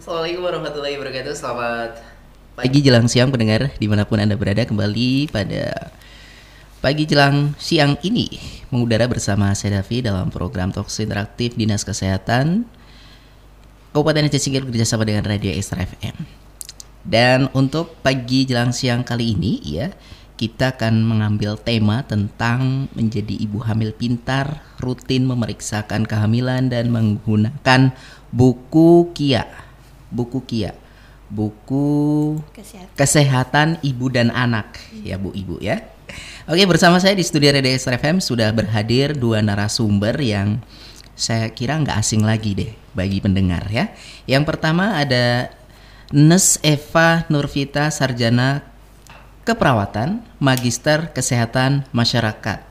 Assalamualaikum warahmatullahi wabarakatuh. Selamat pagi jelang siang pendengar dimanapun Anda berada, kembali pada pagi jelang siang ini mengudara bersama saya Davi dalam program Talks Interaktif Dinas Kesehatan Kabupaten Aceh Singkil bekerjasama dengan Radio Extra FM. Dan untuk pagi jelang siang kali ini ya, kita akan mengambil tema tentang menjadi ibu hamil pintar, rutin memeriksakan kehamilan dan menggunakan buku KIA. Buku kesehatan ibu dan anak ya Bu Ibu ya. Oke, bersama saya di studio Radio Extra FM sudah berhadir dua narasumber yang saya kira nggak asing lagi deh bagi pendengar ya. Yang pertama ada Nes Eva Nurvita, Sarjana Keperawatan, Magister Kesehatan Masyarakat.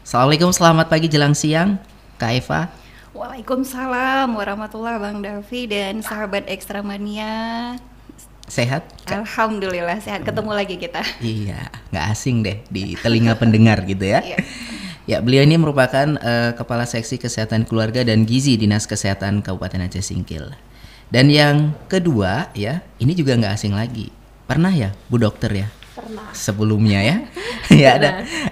Assalamualaikum, selamat pagi jelang siang Kak Eva. Waalaikumsalam warahmatullahi Bang Davi dan sahabat Ekstra Mania. Sehat? Alhamdulillah sehat, ketemu lagi kita. Iya, nggak asing deh di telinga pendengar gitu ya. Iya. Ya, beliau ini merupakan Kepala Seksi Kesehatan Keluarga dan Gizi Dinas Kesehatan Kabupaten Aceh Singkil. Dan yang kedua ya, ini juga nggak asing lagi. Pernah ya Bu Dokter ya? Pernah. Sebelumnya ya. Ya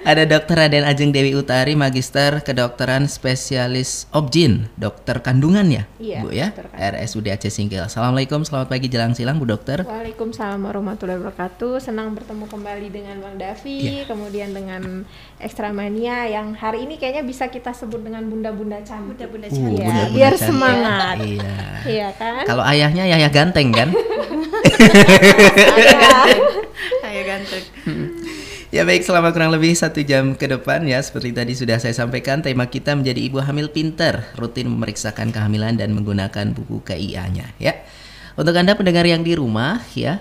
ada Dr. Raden Ajeng Dewi Utari, Magister Kedokteran Spesialis Obgyn, dokter kandungan ya, Iya, Bu ya, RSUD Aceh Singkil. Assalamualaikum, selamat pagi jelang siang Bu Dokter. Waalaikumsalam warahmatullahi wabarakatuh. Senang bertemu kembali dengan Bang Davi, kemudian dengan Ekstra Mania yang hari ini kayaknya bisa kita sebut dengan bunda-bunda cantik. Bunda-bunda Iya, Bunda-bunda biar cantik. semangat. Iya. Iya kan? Kalau ayahnya Yaya Ganteng kan? Ayo ganteng. Ya baik, selama kurang lebih 1 jam ke depan ya, seperti tadi sudah saya sampaikan, tema kita menjadi ibu hamil pintar, rutin memeriksakan kehamilan dan menggunakan buku KIA-nya ya. Untuk Anda pendengar yang di rumah ya,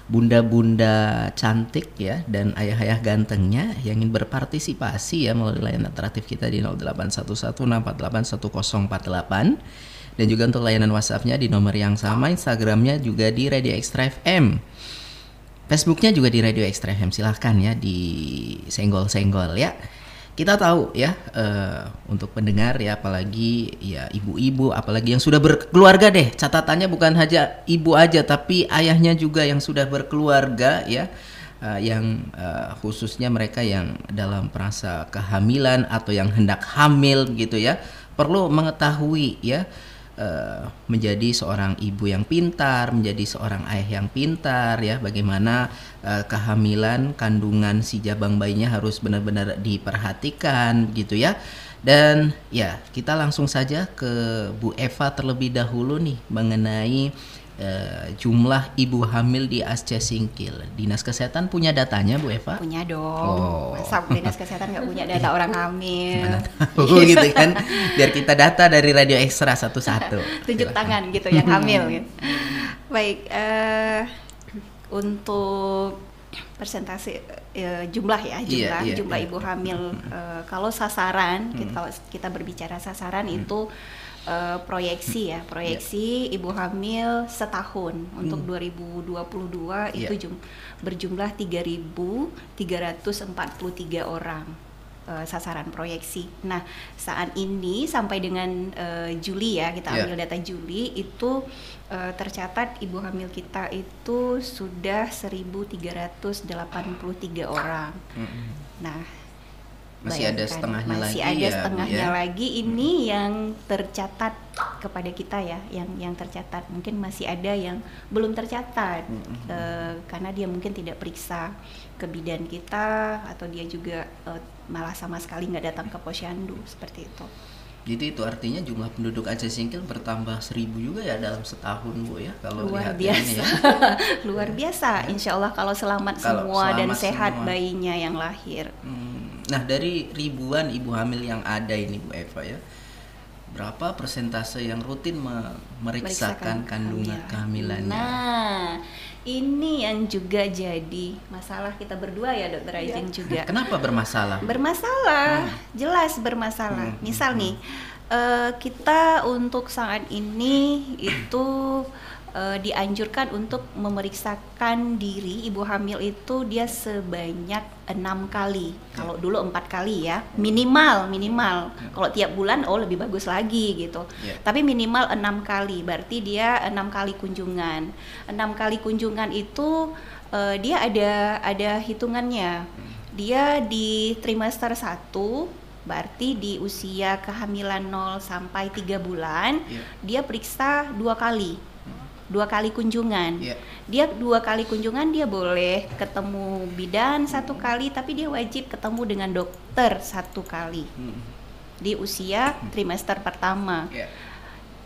bunda-bunda cantik ya dan ayah-ayah gantengnya yang ingin berpartisipasi ya melalui layanan interaktif kita di 081164811048 dan juga untuk layanan WhatsApp-nya di nomor yang sama, Instagram-nya juga di Radio Extra FM. Facebooknya juga di Radio Extra FM, silahkan ya di senggol-senggol ya. Kita tahu ya untuk pendengar ya, apalagi ya ibu-ibu, apalagi yang sudah berkeluarga deh. Catatannya bukan hanya ibu aja, tapi ayahnya juga yang sudah berkeluarga ya, yang khususnya mereka yang dalam prasa kehamilan atau yang hendak hamil gitu ya, perlu mengetahui ya. Menjadi seorang ibu yang pintar, menjadi seorang ayah yang pintar ya, bagaimana kehamilan, kandungan si jabang bayinya harus benar-benar diperhatikan gitu ya. Dan ya kita langsung saja ke Bu Eva terlebih dahulu nih mengenai jumlah ibu hamil di Aceh Singkil. Dinas Kesehatan punya datanya Bu Eva? Punya dong. Masa Dinas Kesehatan nggak punya data orang hamil? Mana tahu gitu kan, biar kita data dari Radio Extra satu-satu. Tunjuk tangan gitu yang hamil gitu. Baik, untuk persentase jumlah ya, jumlah ibu hamil, kalau sasaran kalau kita berbicara sasaran itu proyeksi ibu hamil setahun untuk 2022 itu berjumlah 3.343 orang sasaran proyeksi. Nah, saat ini sampai dengan Juli ya, kita ambil data Juli itu tercatat ibu hamil kita itu sudah 1.383 orang. Nah, masih ada setengahnya lagi. Masih ada setengahnya lagi ini yang tercatat kepada kita ya, yang tercatat. Mungkin masih ada yang belum tercatat karena dia mungkin tidak periksa ke bidan kita atau dia juga malah sama sekali nggak datang ke posyandu seperti itu. Jadi itu artinya jumlah penduduk Aceh Singkil bertambah 1.000 juga ya dalam setahun Bu ya, kalau luar lihat biasa. ini ya. Luar biasa, insya Allah kalau selamat semua dan sehat bayinya yang lahir. Nah, dari ribuan ibu hamil yang ada ini Bu Eva ya, berapa persentase yang rutin memeriksakan kandungan kehamilannya? Nah, ini yang juga jadi masalah kita berdua ya Dokter Ajeng juga. Kenapa bermasalah? Bermasalah, jelas bermasalah. Misal nih, kita untuk saat ini itu dianjurkan untuk memeriksakan diri ibu hamil itu dia sebanyak 6 kali. Kalau dulu 4 kali ya, minimal. Kalau tiap bulan lebih bagus lagi gitu. Tapi minimal 6 kali, berarti dia 6 kali kunjungan. 6 kali kunjungan itu dia ada hitungannya. Dia di trimester 1, berarti di usia kehamilan 0 sampai 3 bulan, dia periksa 2 kali. 2 kali kunjungan. Dia 2 kali kunjungan, dia boleh ketemu bidan 1 kali, tapi dia wajib ketemu dengan dokter 1 kali. Di usia trimester pertama.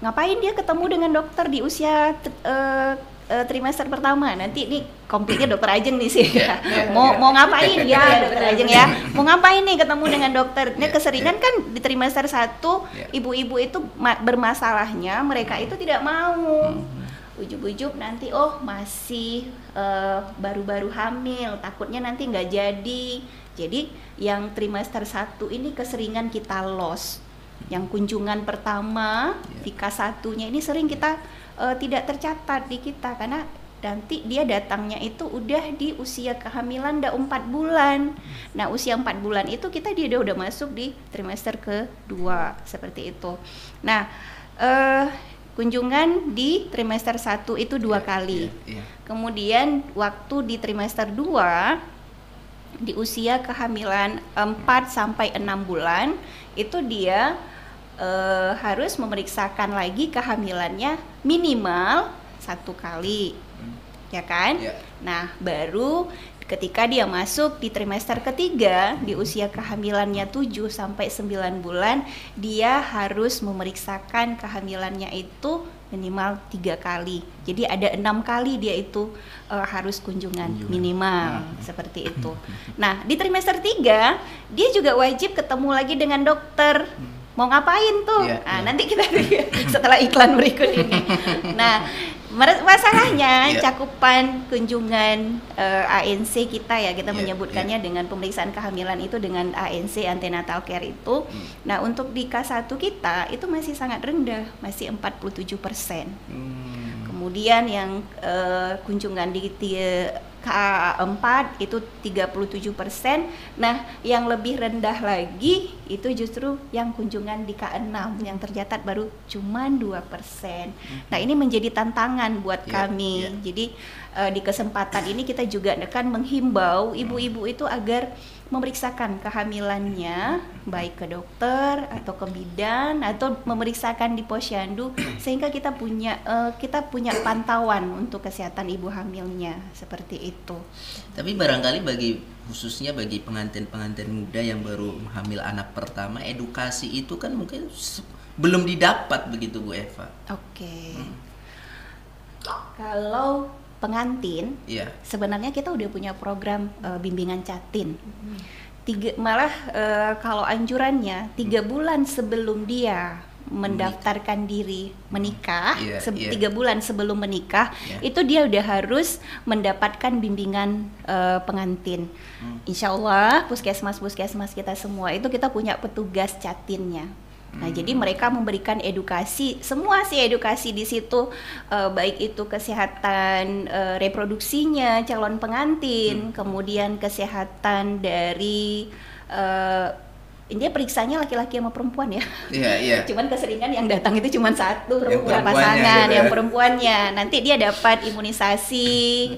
Ngapain dia ketemu dengan dokter di usia trimester pertama? Nanti ini komplitnya dokter Ajeng nih sih. Mau ngapain ya dokter Ajeng ya? Mau ngapain nih ketemu dengan dokter? Nah, keseringan kan di trimester 1 ibu-ibu itu bermasalahnya mereka itu tidak mau. Ujub-ujub nanti masih baru-baru hamil, takutnya nanti nggak jadi. Jadi yang trimester 1 ini keseringan kita lost. Yang kunjungan pertama di K1-nya ini sering kita tidak tercatat di kita, karena nanti dia datangnya itu udah di usia kehamilan udah 4 bulan. Nah, usia 4 bulan itu dia udah masuk di trimester kedua, seperti itu. Nah, kunjungan di trimester 1 itu 2 kali. Kemudian waktu di trimester 2 di usia kehamilan 4 sampai 6 bulan itu dia harus memeriksakan lagi kehamilannya minimal 1 kali. Ya kan? Nah, baru ketika dia masuk di trimester ketiga di usia kehamilannya 7 sampai 9 bulan, dia harus memeriksakan kehamilannya itu minimal 3 kali. Jadi ada 6 kali dia itu harus kunjungan minimal, seperti itu. Nah, di trimester 3 dia juga wajib ketemu lagi dengan dokter. Mau ngapain tuh? Nanti kita setelah iklan berikut ini. Nah, masalahnya cakupan kunjungan ANC kita ya, kita menyebutkannya dengan pemeriksaan kehamilan itu dengan ANC antenatal care itu. Nah, untuk di K1 kita itu masih sangat rendah, masih 47%. Kemudian yang kunjungan di K4 itu 37%. Nah, yang lebih rendah lagi itu justru yang kunjungan di K6 yang tercatat baru cuman 2%. Nah, ini menjadi tantangan buat kami. Jadi di kesempatan ini kita juga akan menghimbau ibu-ibu itu agar memeriksakan kehamilannya baik ke dokter atau ke bidan atau memeriksakan di posyandu sehingga kita punya pantauan untuk kesehatan ibu hamilnya, seperti itu. Tapi barangkali khususnya bagi pengantin-pengantin muda yang baru hamil anak pertama, edukasi itu kan mungkin belum didapat begitu Bu Eva. Oke. Kalau pengantin, sebenarnya kita udah punya program bimbingan catin. Kalau anjurannya 3 bulan sebelum dia mendaftarkan diri menikah, 3 bulan sebelum menikah, itu dia udah harus mendapatkan bimbingan pengantin. Insya Allah puskesmas kita semua itu kita punya petugas catinnya. Nah, jadi mereka memberikan edukasi, semua sih edukasi di situ, baik itu kesehatan reproduksinya calon pengantin, kemudian kesehatan dari dia periksanya laki-laki sama perempuan ya. Cuman keseringan yang datang itu cuma satu pasangan, yang perempuannya. Nanti dia dapat imunisasi,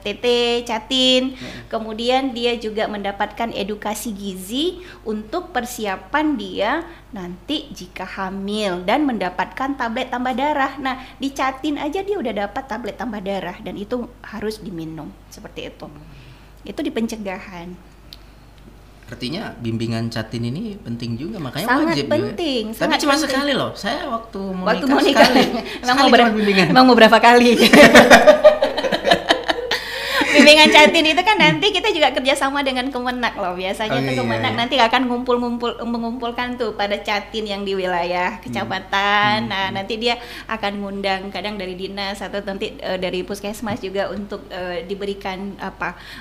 TT, catin. Kemudian dia juga mendapatkan edukasi gizi untuk persiapan dia nanti jika hamil dan mendapatkan tablet tambah darah. Nah, di catin aja dia udah dapat tablet tambah darah dan itu harus diminum, seperti itu. Itu di pencegahan. Artinya bimbingan catin ini penting juga, makanya sangat wajib penting, juga. Tapi cuma sekali loh. Saya waktu mau nikah sekali. Emang mau berapa kali? Bimbingan Catin itu kan nanti kita juga kerjasama dengan Kemenak loh. Biasanya tuh Kemenak nanti akan mengumpulkan tuh pada Catin yang di wilayah kecamatan. Nah, nanti dia akan ngundang kadang dari dinas atau nanti dari puskesmas juga untuk diberikan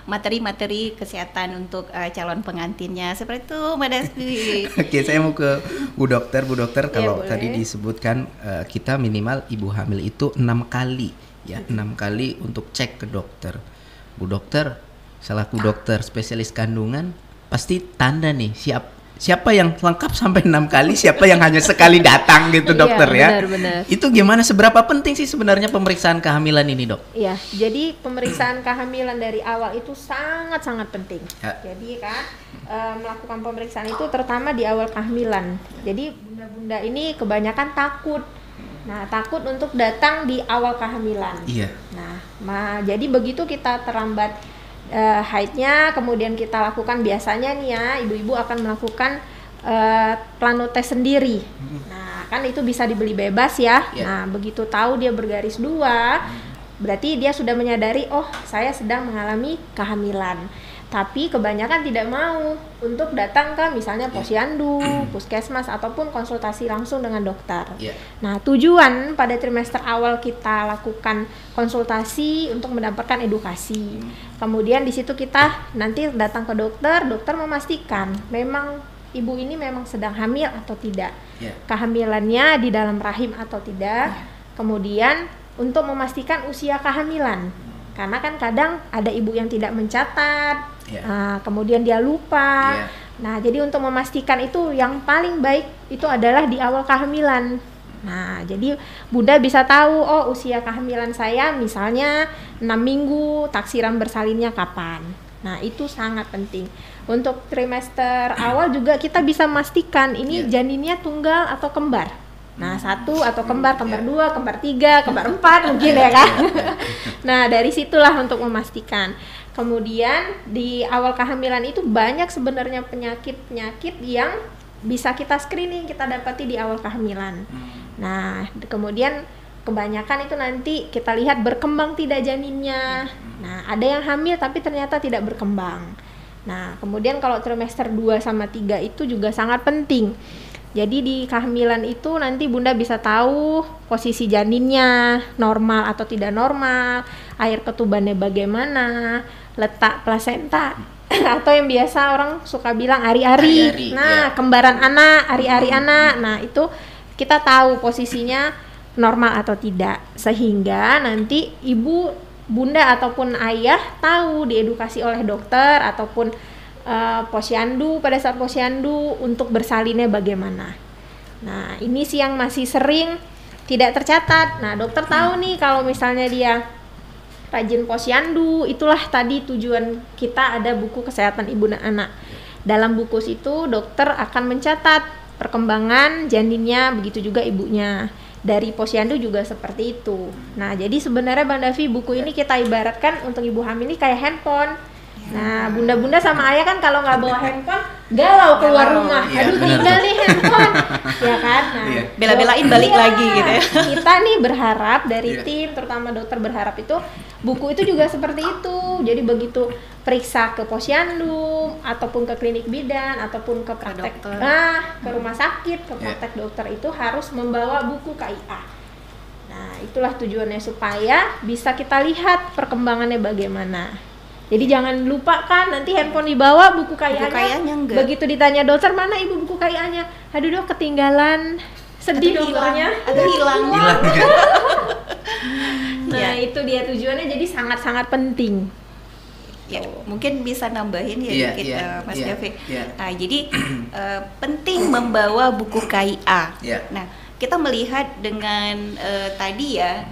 materi-materi kesehatan untuk calon pengantinnya. Seperti itu, Mbak Dasfi. Oke, saya mau ke Bu Dokter. Bu Dokter, kalau boleh. tadi disebutkan kita minimal ibu hamil itu 6 kali ya, 6 kali untuk cek ke dokter. Bu Dokter, selaku dokter spesialis kandungan, pasti tanda nih siapa yang lengkap sampai 6 kali, siapa yang hanya sekali datang gitu dokter ya. Benar. Itu gimana, seberapa penting sih sebenarnya pemeriksaan kehamilan ini, Dok? Iya, jadi pemeriksaan kehamilan dari awal itu sangat-sangat penting. Ya. Jadi kan melakukan pemeriksaan itu terutama di awal kehamilan. Jadi bunda-bunda ini kebanyakan takut. Nah, takut untuk datang di awal kehamilan. Iya. Nah, jadi begitu kita terlambat haidnya, kemudian kita lakukan biasanya nih ya, ibu-ibu akan melakukan planotes sendiri. Nah, kan itu bisa dibeli bebas ya. Nah, begitu tahu dia bergaris 2, berarti dia sudah menyadari, oh saya sedang mengalami kehamilan. Tapi kebanyakan tidak mau untuk datang ke misalnya posyandu, puskesmas ataupun konsultasi langsung dengan dokter. Nah, tujuan pada trimester awal kita lakukan konsultasi untuk mendapatkan edukasi. Kemudian di situ kita nanti datang ke dokter memastikan memang ibu ini memang sedang hamil atau tidak. Kehamilannya di dalam rahim atau tidak. Kemudian untuk memastikan usia kehamilan. Karena kan kadang ada ibu yang tidak mencatat, kemudian dia lupa. Nah, jadi untuk memastikan itu yang paling baik itu adalah di awal kehamilan. Nah, jadi Bunda bisa tahu, oh usia kehamilan saya misalnya 6 minggu, taksiran bersalinnya kapan. Nah, itu sangat penting. Untuk trimester awal juga kita bisa memastikan ini janinnya tunggal atau kembar. Nah, 1 atau kembar 2, kembar 3, kembar 4 mungkin ya kan. Nah, dari situlah untuk memastikan. Kemudian di awal kehamilan itu banyak sebenarnya penyakit-penyakit yang bisa kita screening, kita dapati di awal kehamilan. Nah, kemudian kebanyakan itu nanti kita lihat berkembang tidak janinnya. Nah, ada yang hamil tapi ternyata tidak berkembang. Nah, kemudian kalau trimester 2 sama 3 itu juga sangat penting. Jadi di kehamilan itu nanti Bunda bisa tahu posisi janinnya normal atau tidak normal, air ketubannya bagaimana, letak plasenta atau yang biasa orang suka bilang ari-ari. Nah, kembaran anak, ari-ari anak. Nah, itu kita tahu posisinya normal atau tidak. Sehingga nanti ibu, bunda ataupun ayah tahu diedukasi oleh dokter ataupun posyandu pada saat posyandu untuk bersalinnya bagaimana. Nah, ini sih yang masih sering tidak tercatat. Nah, dokter tahu nih kalau misalnya dia rajin posyandu, itulah tadi tujuan kita ada buku kesehatan ibu dan anak. Dalam buku itu dokter akan mencatat perkembangan janinnya, begitu juga ibunya. Dari posyandu juga seperti itu. Nah, jadi sebenarnya Bang Davi, buku ini kita ibaratkan untuk ibu hamil ini kayak handphone. Nah, bunda-bunda sama ayah kan kalau nggak bawa handphone galau keluar rumah. Aduh, tinggal nih handphone, ya kan? Nah, bela-belain balik lagi gitu ya. Kita nih berharap dari tim, terutama dokter berharap itu buku itu juga seperti itu. Jadi begitu periksa ke posyandu ataupun ke klinik bidan ataupun ke praktek, ke rumah sakit, ke praktek dokter itu harus membawa buku KIA. Nah, itulah tujuannya supaya bisa kita lihat perkembangannya bagaimana. Jadi jangan lupa kan nanti handphone dibawa, buku KIA-nya enggak. Begitu ditanya dokter, mana ibu buku KIA-nya? Aduh dok, ketinggalan. Sedih dokternya. Atau hilang. Nah, itu dia tujuannya, jadi sangat-sangat penting. Ya, mungkin bisa nambahin ya Mas Davi. Nah, jadi penting membawa buku KIA. Nah, kita melihat dengan tadi ya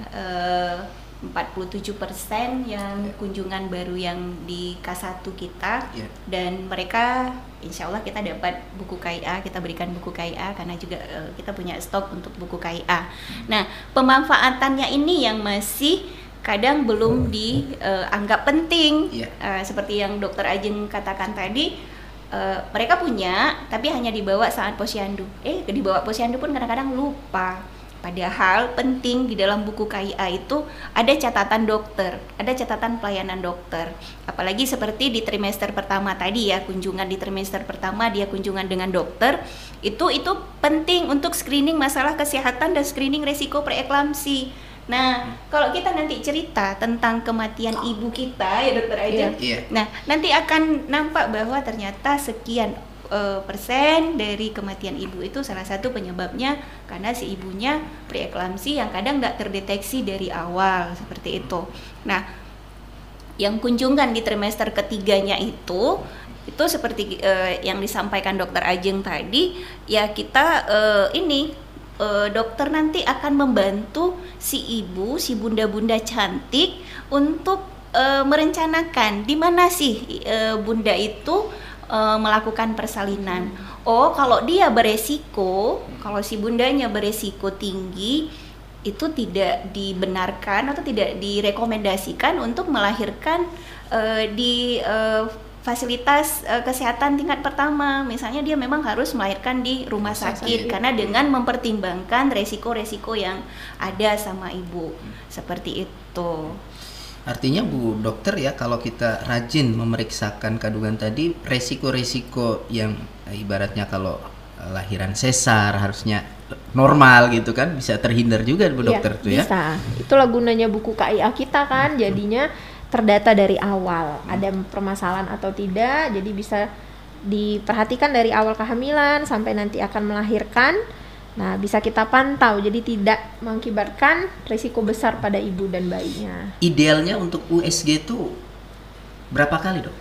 47% yang kunjungan baru yang di K1 kita, dan mereka insya Allah kita dapat buku KIA, kita berikan buku KIA karena juga kita punya stok untuk buku KIA. Nah, pemanfaatannya ini yang masih kadang belum dianggap penting, seperti yang Dokter Ajeng katakan tadi, mereka punya tapi hanya dibawa saat posyandu. Dibawa posyandu pun kadang-kadang lupa. Padahal penting di dalam buku KIA itu ada catatan dokter, ada catatan pelayanan dokter. Apalagi seperti di trimester pertama tadi ya, kunjungan di trimester pertama dia kunjungan dengan dokter, itu penting untuk screening masalah kesehatan dan screening resiko preeklamsi. Nah, kalau kita nanti cerita tentang kematian ibu kita ya Dokter Ajeng, nah nanti akan nampak bahwa ternyata sekian persen dari kematian ibu itu salah satu penyebabnya karena si ibunya preeklamsi yang kadang nggak terdeteksi dari awal seperti itu. Nah, yang kunjungan di trimester ketiganya itu seperti yang disampaikan Dokter Ajeng tadi, ya kita dokter nanti akan membantu si ibu, si bunda-bunda cantik untuk merencanakan di mana sih bunda itu melakukan persalinan. Oh, kalau dia beresiko, kalau si bundanya beresiko tinggi, itu tidak dibenarkan atau tidak direkomendasikan untuk melahirkan di fasilitas kesehatan tingkat pertama. Misalnya dia memang harus melahirkan di rumah sakit karena dengan mempertimbangkan resiko-resiko yang ada sama ibu. Seperti itu. Artinya Bu Dokter ya, kalau kita rajin memeriksakan kandungan tadi, resiko-resiko yang ibaratnya kalau lahiran sesar harusnya normal gitu kan, bisa terhindar juga Bu Dokter tuh ya. Bisa. Itulah gunanya buku KIA kita kan, jadinya terdata dari awal, ada permasalahan atau tidak, jadi bisa diperhatikan dari awal kehamilan sampai nanti akan melahirkan. Nah, bisa kita pantau, jadi tidak mengakibatkan risiko besar pada ibu dan bayinya. Idealnya untuk USG itu berapa kali, Dok?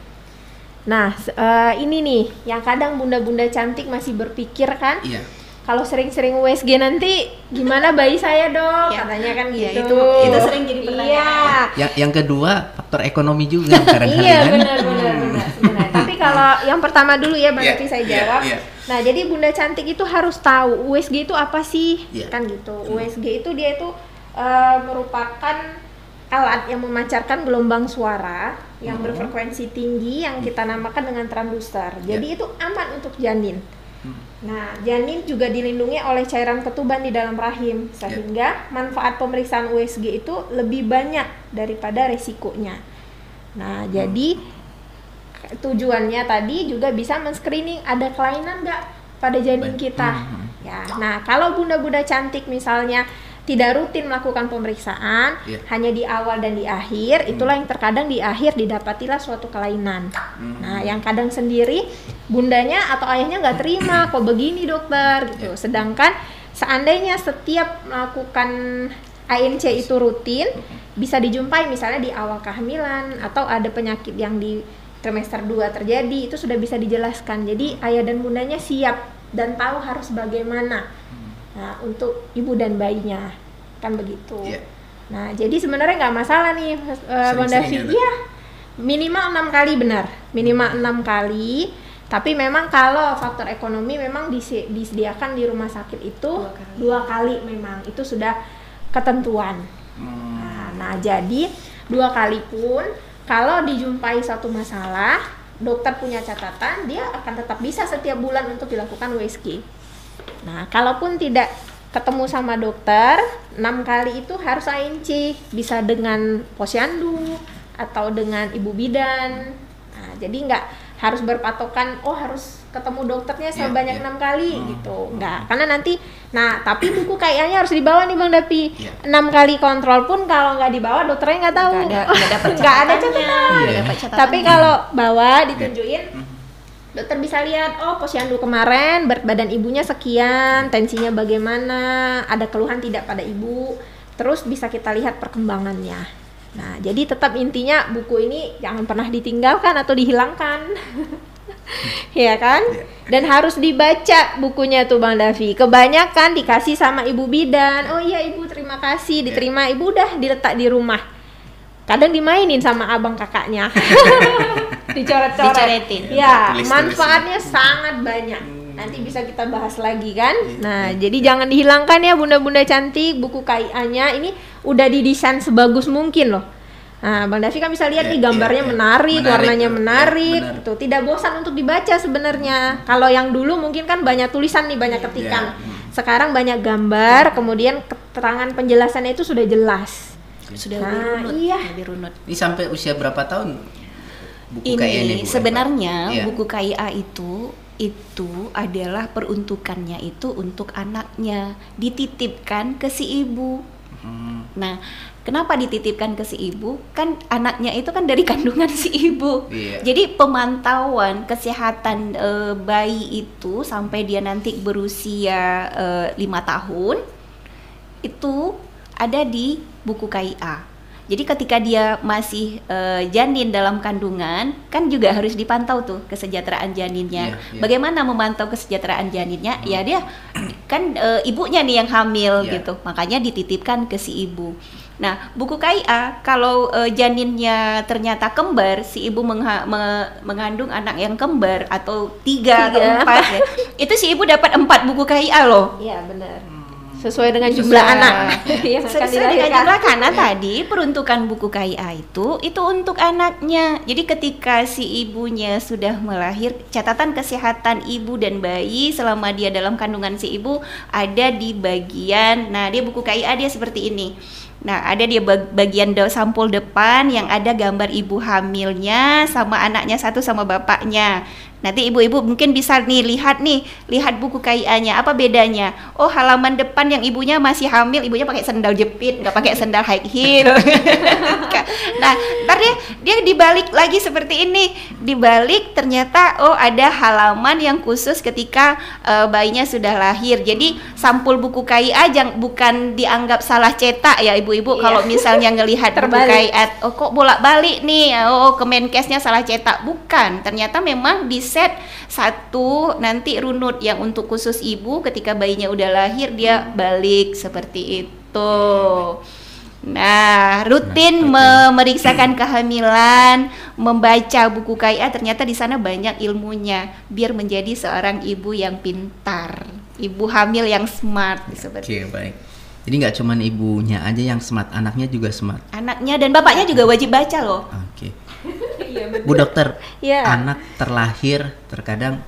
Nah, ini nih, yang kadang bunda-bunda cantik masih berpikir kan, kalau sering-sering USG nanti gimana bayi saya, Dok? Katanya kan gitu. Itu sering jadi pertanyaan. Yang kedua, faktor ekonomi juga kadang-kadang. Iya, benar. Tapi kalau yang pertama dulu ya, berarti saya jawab. Nah, jadi bunda cantik itu harus tahu USG itu apa sih, kan gitu. USG itu dia itu merupakan alat yang memancarkan gelombang suara yang berfrekuensi tinggi yang kita namakan dengan transducer. Jadi itu aman untuk janin. Nah, janin juga dilindungi oleh cairan ketuban di dalam rahim, sehingga manfaat pemeriksaan USG itu lebih banyak daripada resikonya. Nah, jadi tujuannya tadi juga bisa men-screening ada kelainan nggak pada janin kita. Ya, nah kalau bunda-bunda cantik misalnya tidak rutin melakukan pemeriksaan, hanya di awal dan di akhir, itulah yang terkadang di akhir didapatilah suatu kelainan. Nah, yang kadang sendiri bundanya atau ayahnya nggak terima, kok begini dokter gitu. Sedangkan seandainya setiap melakukan ANC itu rutin, bisa dijumpai misalnya di awal kehamilan atau ada penyakit yang di trimester 2 terjadi, itu sudah bisa dijelaskan. Jadi ayah dan bundanya siap dan tahu harus bagaimana. Nah, untuk ibu dan bayinya kan begitu. Nah, jadi sebenarnya nggak masalah nih, Bang Davi. Iya, minimal 6 kali benar, minimal 6 kali. Tapi memang kalau faktor ekonomi memang disediakan di rumah sakit itu 2 kali memang itu sudah ketentuan. Nah, jadi 2 kali pun kalau dijumpai satu masalah, dokter punya catatan, dia akan tetap bisa setiap bulan untuk dilakukan USG. Nah, kalaupun tidak ketemu sama dokter, 6 kali itu harus ANC, bisa dengan posyandu atau dengan ibu bidan. Nah, jadi nggak harus berpatokan, oh harus ketemu dokternya sebanyak 6 kali gitu. Enggak, karena nanti, nah tapi buku kayaknya harus dibawa nih Bang Dapi. 6 kali kontrol pun kalau nggak dibawa dokternya nggak tahu. Nggak ada catatan. Tapi kalau bawa ditunjukin, dokter bisa lihat, oh posyandu kemarin berat badan ibunya sekian, tensinya bagaimana, ada keluhan tidak pada ibu, terus bisa kita lihat perkembangannya. Nah, jadi tetap intinya buku ini jangan pernah ditinggalkan atau dihilangkan. Ya kan? Dan harus dibaca bukunya tuh Bang Davi. Kebanyakan dikasih sama ibu bidan. Oh iya ibu terima kasih, diterima ibu, udah diletak di rumah. Kadang dimainin sama abang kakaknya. Dicoret-coretin. Ya, manfaatnya sangat banyak. Nanti bisa kita bahas lagi kan. Nah, jadi jangan dihilangkan ya bunda-bunda cantik. Buku KIA-nya ini udah didesain sebagus mungkin loh. Nah, Bang Davi kan bisa lihat nih gambarnya menarik, warnanya menarik, gitu. Tidak bosan untuk dibaca sebenarnya. Kalau yang dulu mungkin kan banyak tulisan nih, banyak ketikan. Sekarang banyak gambar, kemudian keterangan penjelasannya itu sudah jelas. Sudah Nah, lebih runut, iya. lebih runut. Ini sampai usia berapa tahun buku Ini KIA ini, Bu? sebenarnya Iya. buku KIA itu adalah peruntukannya itu untuk anaknya, dititipkan ke si ibu. Nah, kenapa dititipkan ke si ibu? Kan anaknya itu kan dari kandungan si ibu. Iya. Jadi pemantauan kesehatan bayi itu sampai dia nanti berusia 5 tahun itu ada di buku KIA. Jadi ketika dia masih janin dalam kandungan, kan juga harus dipantau tuh kesejahteraan janinnya. Iya, iya. Bagaimana memantau kesejahteraan janinnya? Ya dia kan ibunya nih yang hamil Iya. gitu, makanya dititipkan ke si ibu. Nah, buku KIA kalau janinnya ternyata kembar, si ibu mengandung anak yang kembar atau 3 atau 4 ya, itu si ibu dapat 4 buku KIA loh. Iya, benar. Sesuai dengan jumlah anak yang akan Sesuai dengan dilahirkan. jumlah, karena tadi peruntukan buku KIA itu untuk anaknya. Jadi ketika si ibunya sudah melahir, catatan kesehatan ibu dan bayi selama dia dalam kandungan si ibu ada di bagian, nah dia buku KIA dia seperti ini. Nah, ada dia bagian sampul depan yang ada gambar ibu hamilnya sama anaknya satu sama bapaknya. Nanti ibu-ibu mungkin bisa lihat buku KIA-nya, apa bedanya? Oh, halaman depan yang ibunya masih hamil, ibunya pakai sendal jepit, nggak pakai sendal high heel. Nah, ntar dia dibalik lagi seperti ini, dibalik ternyata oh ada halaman yang khusus ketika bayinya sudah lahir. Jadi sampul buku KIA bukan dianggap salah cetak ya ibu-ibu. Iya. Kalau misalnya ngelihat buku Terbalik. KIA, oh kok bolak-balik nih, oh Kemenkesnya salah cetak, bukan. Ternyata memang di set satu nanti runut yang untuk khusus ibu ketika bayinya udah lahir dia balik seperti itu. Nah, rutin memeriksakan kehamilan, membaca buku KIA, ternyata di sana banyak ilmunya biar menjadi seorang ibu yang pintar, ibu hamil yang smart seperti. Oke, baik. Jadi nggak cuman ibunya aja yang smart, anaknya juga smart. Anaknya dan bapaknya juga wajib baca loh. Oke. Bu dokter, Iya. anak terlahir terkadang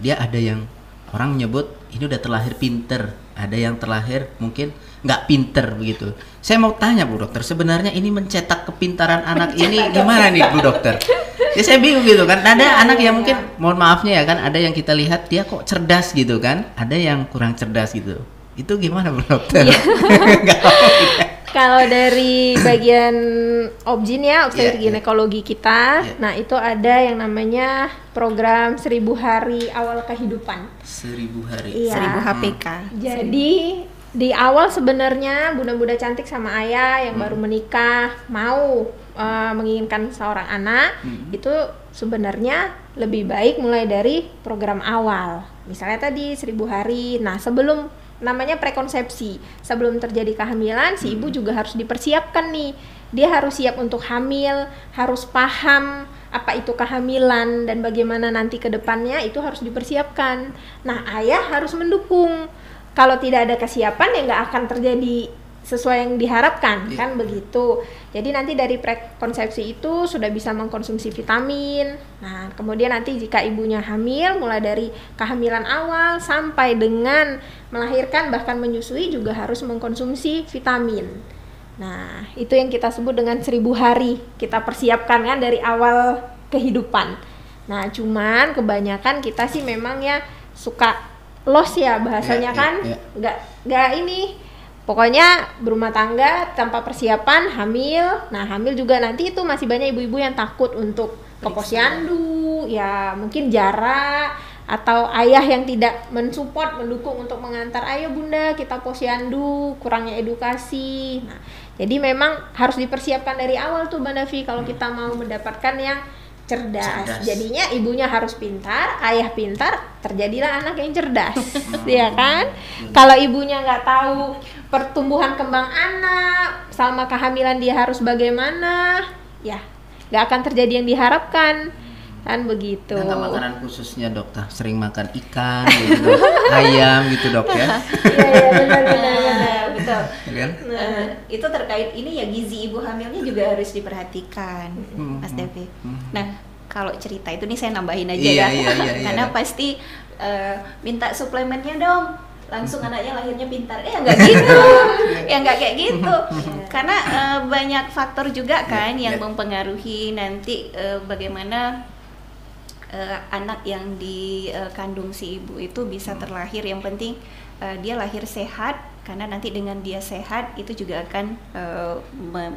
dia ada yang orang menyebut ini udah terlahir pinter, ada yang terlahir mungkin nggak pinter begitu. Saya mau tanya Bu dokter, sebenarnya ini mencetak kepintaran anak ini gimana nih Bu dokter? Ya saya bingung gitu kan. Ada anak yang mungkin, mohon maafnya ya kan, ada yang kita lihat dia kok cerdas gitu kan, ada yang kurang cerdas gitu. Itu gimana Bu dokter? Nggak tahu ya. Kalau dari bagian obgyn ya, obstetrik Iya, iya. ginekologi kita, Iya. nah itu ada yang namanya program 1000 hari awal kehidupan. 1000 hari. Iya. 1000 HPK. Jadi di awal sebenarnya bunda-bunda cantik sama ayah yang baru menikah mau menginginkan seorang anak, itu sebenarnya lebih baik mulai dari program awal. Misalnya tadi 1000 hari. Nah, sebelum namanya prekonsepsi, sebelum terjadi kehamilan, si ibu juga harus dipersiapkan nih. Dia harus siap untuk hamil, harus paham apa itu kehamilan dan bagaimana nanti ke depannya, itu harus dipersiapkan. Nah, ayah harus mendukung. Kalau tidak ada kesiapan ya nggak akan terjadi sesuai yang diharapkan, kan begitu. Jadi nanti dari prekonsepsi itu sudah bisa mengkonsumsi vitamin. Nah, kemudian nanti jika ibunya hamil, mulai dari kehamilan awal sampai dengan melahirkan bahkan menyusui juga harus mengkonsumsi vitamin. Nah, itu yang kita sebut dengan 1000 hari kita persiapkan kan dari awal kehidupan. Nah, cuman kebanyakan kita sih memang ya suka los ya bahasanya kan, nggak ini. Pokoknya berumah tangga tanpa persiapan, hamil. Nah, hamil juga nanti itu masih banyak ibu-ibu yang takut untuk ke posyandu, ya mungkin jarak, atau ayah yang tidak mensupport, mendukung untuk mengantar, ayo bunda kita posyandu, kurangnya edukasi. Nah, jadi memang harus dipersiapkan dari awal tuh Mbak Davi kalau kita mau mendapatkan yang cerdas. Jadinya ibunya harus pintar, ayah pintar, terjadilah anak yang cerdas, ya kan? Kalau ibunya nggak tahu pertumbuhan kembang anak, selama kehamilan dia harus bagaimana, ya nggak akan terjadi yang diharapkan, kan begitu. Nah, makanan khususnya dokter sering makan ikan, gitu, ayam gitu dok ya? Iya benar. Betul. Kan? Itu terkait ini ya, gizi ibu hamilnya juga harus diperhatikan, Mas Devi. Nah, kalau cerita itu nih saya nambahin aja Iya, ya, iya, karena Dok. pasti minta suplemennya dong. langsung anaknya lahirnya pintar. Nggak gitu. Ya nggak kayak gitu. Karena banyak faktor juga kan yang mempengaruhi nanti bagaimana anak yang dikandung si ibu itu bisa terlahir. Yang penting dia lahir sehat, karena nanti dengan dia sehat itu juga akan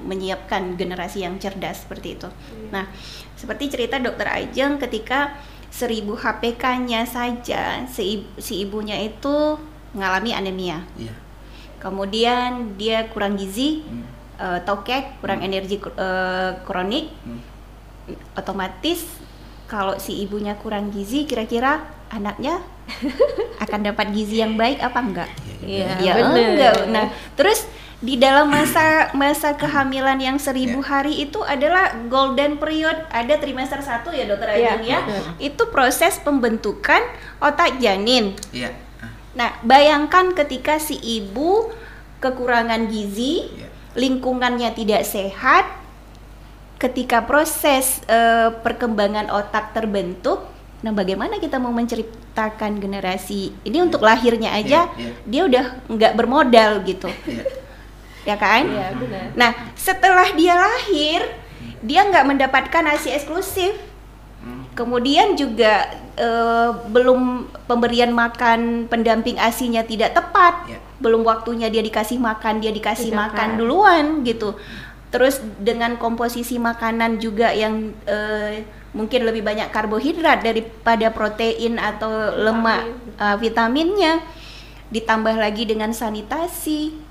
menyiapkan generasi yang cerdas seperti itu. Nah, seperti cerita Dokter Ajeng ketika 1000 HPK-nya saja si ibunya itu mengalami anemia. Kemudian dia kurang gizi, tokek, kurang energi kronik. Otomatis kalau si ibunya kurang gizi, kira-kira anaknya akan dapat gizi yang baik apa enggak? Ya enggak. Nah, terus di dalam masa kehamilan yang 1000 hari itu adalah golden period, ada trimester 1 ya Dokter Ajeng ya. Itu proses pembentukan otak janin. Nah, bayangkan ketika si ibu kekurangan gizi, lingkungannya tidak sehat, ketika proses perkembangan otak terbentuk, nah bagaimana kita mau menceritakan generasi ini untuk lahirnya aja dia udah nggak bermodal gitu. Ya kan? Benar. Nah, setelah dia lahir, dia nggak mendapatkan ASI eksklusif. Kemudian juga belum pemberian makan pendamping ASI-nya tidak tepat. Belum waktunya dia dikasih makan, dia dikasih makan duluan gitu. Terus dengan komposisi makanan juga yang mungkin lebih banyak karbohidrat daripada protein atau lemak, vitaminnya, ditambah lagi dengan sanitasi.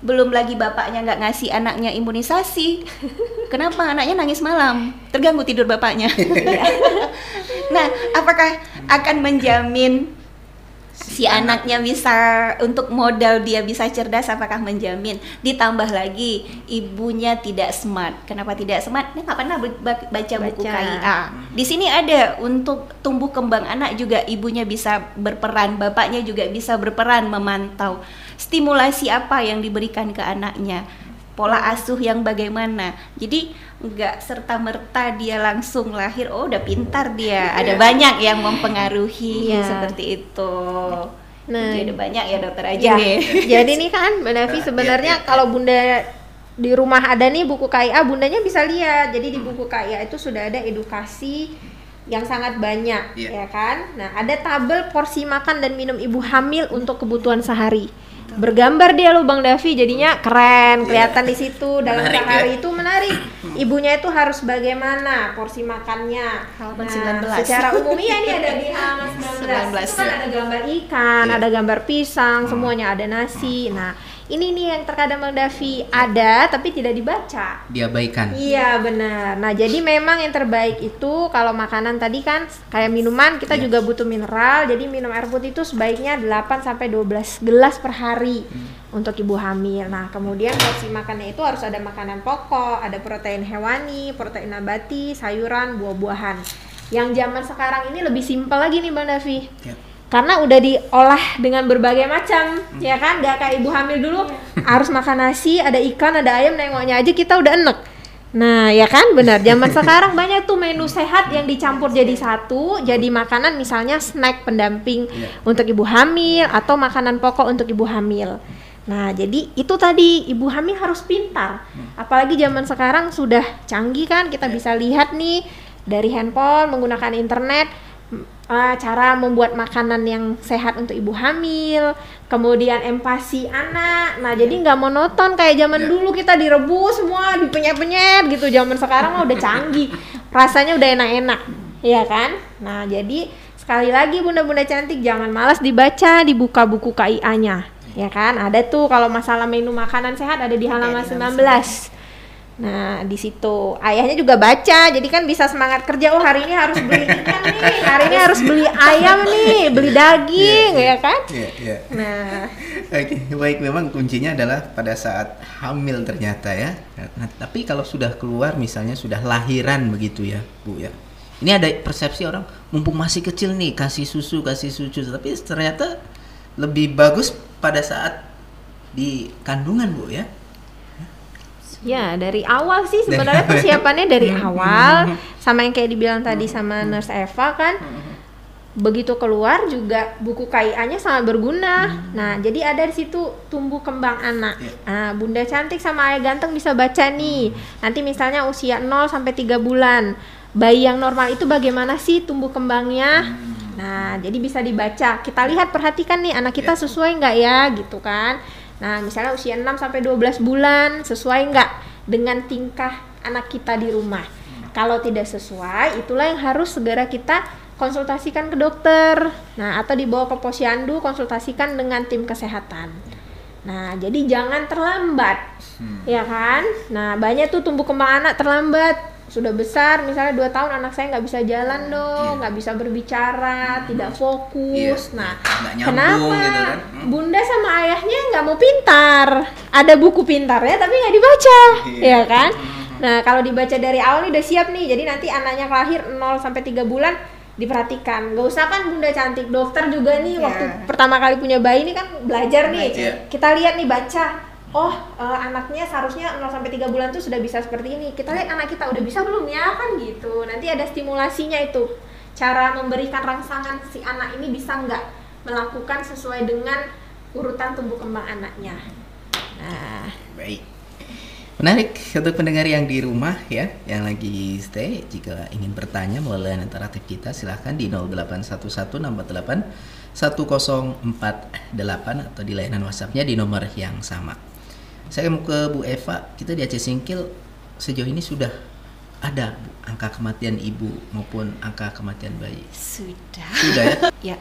Belum lagi bapaknya nggak ngasih anaknya imunisasi. Kenapa? Anaknya nangis malam, terganggu tidur bapaknya. Nah, apakah akan menjamin si anaknya bisa untuk modal dia bisa cerdas? Apakah menjamin? Ditambah lagi ibunya tidak smart. Kenapa tidak smart? Dia nggak pernah baca buku KIA. Di sini ada untuk tumbuh kembang anak juga ibunya bisa berperan, bapaknya juga bisa berperan memantau stimulasi apa yang diberikan ke anaknya, pola asuh yang bagaimana. Jadi nggak serta-merta dia langsung lahir, oh udah pintar dia. Ada banyak yang mempengaruhi seperti itu. Nah, jadi ada banyak ya Dokter Ajeng nih. Jadi nih kan Mbak Davi sebenarnya kalau Bunda di rumah ada nih buku KIA, Bundanya bisa lihat. Jadi di buku KIA itu sudah ada edukasi yang sangat banyak, ya kan? Nah, ada tabel porsi makan dan minum ibu hamil untuk kebutuhan sehari. Bergambar dia loh Bang Davi, jadinya keren, kelihatan di situ dalam sehari itu menarik. Ibunya itu harus bagaimana porsi makannya. Halaman 19. Secara umumnya ini ada di halaman 19. Itu kan ada gambar ikan, ada gambar pisang, semuanya ada nasi. Nah, ini nih yang terkadang Bang Davi ada tapi tidak dibaca. Diabaikan. Iya benar. Nah jadi memang yang terbaik itu kalau makanan tadi kan kayak minuman kita juga butuh mineral. Jadi minum air putih itu sebaiknya 8-12 gelas per hari untuk ibu hamil. Nah kemudian porsi makannya itu harus ada makanan pokok, ada protein hewani, protein nabati, sayuran, buah-buahan. Yang zaman sekarang ini lebih simpel lagi nih Bang Davi. Karena udah diolah dengan berbagai macam, ya kan? Gak kayak ibu hamil dulu, harus makan nasi, ada ikan, ada ayam, nengoknya aja kita udah enek. Nah, ya kan? Benar. Zaman sekarang banyak tuh menu sehat yang dicampur jadi satu, jadi makanan misalnya snack pendamping untuk ibu hamil atau makanan pokok untuk ibu hamil. Nah, jadi itu tadi ibu hamil harus pintar. Apalagi zaman sekarang sudah canggih kan, kita bisa lihat nih dari handphone, menggunakan internet, cara membuat makanan yang sehat untuk ibu hamil, kemudian empati anak. Nah jadi nggak monoton kayak zaman dulu kita direbus semua, dipenyet-penyet gitu. Zaman sekarang mah udah canggih, rasanya udah enak-enak, ya kan? Nah jadi sekali lagi bunda-bunda cantik jangan malas dibaca, dibuka buku KIA-nya, ya kan? Ada tuh kalau masalah menu makanan sehat ada di halaman 19. Nah di situ ayahnya juga baca, jadi kan bisa semangat kerja. Oh hari ini harus beli ikan nih, hari ini harus beli ayam nih, beli daging, ya kan? Nah, oke, baik, memang kuncinya adalah pada saat hamil ternyata ya. Nah, tapi kalau sudah keluar misalnya sudah lahiran begitu ya Bu ya. Ini ada persepsi orang mumpung masih kecil nih kasih susu, tapi ternyata lebih bagus pada saat di kandungan Bu ya. Ya dari awal sih sebenarnya persiapannya dari awal, sama yang kayak dibilang tadi sama Nurse Eva kan, begitu keluar juga buku KIA-nya sangat berguna. Nah, jadi ada di situ tumbuh kembang anak. Nah, Bunda Cantik sama Ayah Ganteng bisa baca nih. Nanti misalnya usia 0 sampai 3 bulan. Bayi yang normal itu bagaimana sih tumbuh kembangnya? Nah, jadi bisa dibaca. Kita lihat, perhatikan nih anak kita sesuai nggak ya gitu kan. Nah, misalnya usia 6 sampai 12 bulan sesuai nggak dengan tingkah anak kita di rumah. Kalau tidak sesuai, itulah yang harus segera kita konsultasikan ke dokter. Nah, atau dibawa ke posyandu, konsultasikan dengan tim kesehatan. Nah, jadi jangan terlambat. Ya kan? Nah, banyak tuh tumbuh kembang anak terlambat. Sudah besar, misalnya 2 tahun anak saya nggak bisa jalan dong, nggak bisa berbicara, tidak fokus. Nah, kenapa? Gitu kan? Bunda sama ayahnya nggak mau pintar. Ada buku pintarnya tapi nggak dibaca, ya kan? Nah, kalau dibaca dari awal nih udah siap nih. Jadi nanti anaknya lahir 0 sampai 3 bulan diperhatikan. Gak usah kan Bunda Cantik, dokter juga nih waktu pertama kali punya bayi ini kan belajar nih. Kita lihat nih, baca. Anaknya seharusnya 0 sampai 3 bulan tuh sudah bisa seperti ini. Kita lihat anak kita udah bisa belum ya kan gitu. Nanti ada stimulasinya itu. Cara memberikan rangsangan si anak ini bisa nggak melakukan sesuai dengan urutan tumbuh kembang anaknya. Nah, baik. Menarik untuk pendengar yang di rumah ya, yang lagi stay, jika ingin bertanya melalui line interaktif kita silahkan di 0811-648-1048 atau di layanan WhatsApp-nya di nomor yang sama. Saya mau ke Bu Eva, kita di Aceh Singkil sejauh ini sudah ada Bu, angka kematian ibu maupun angka kematian bayi? Sudah ya? Ya,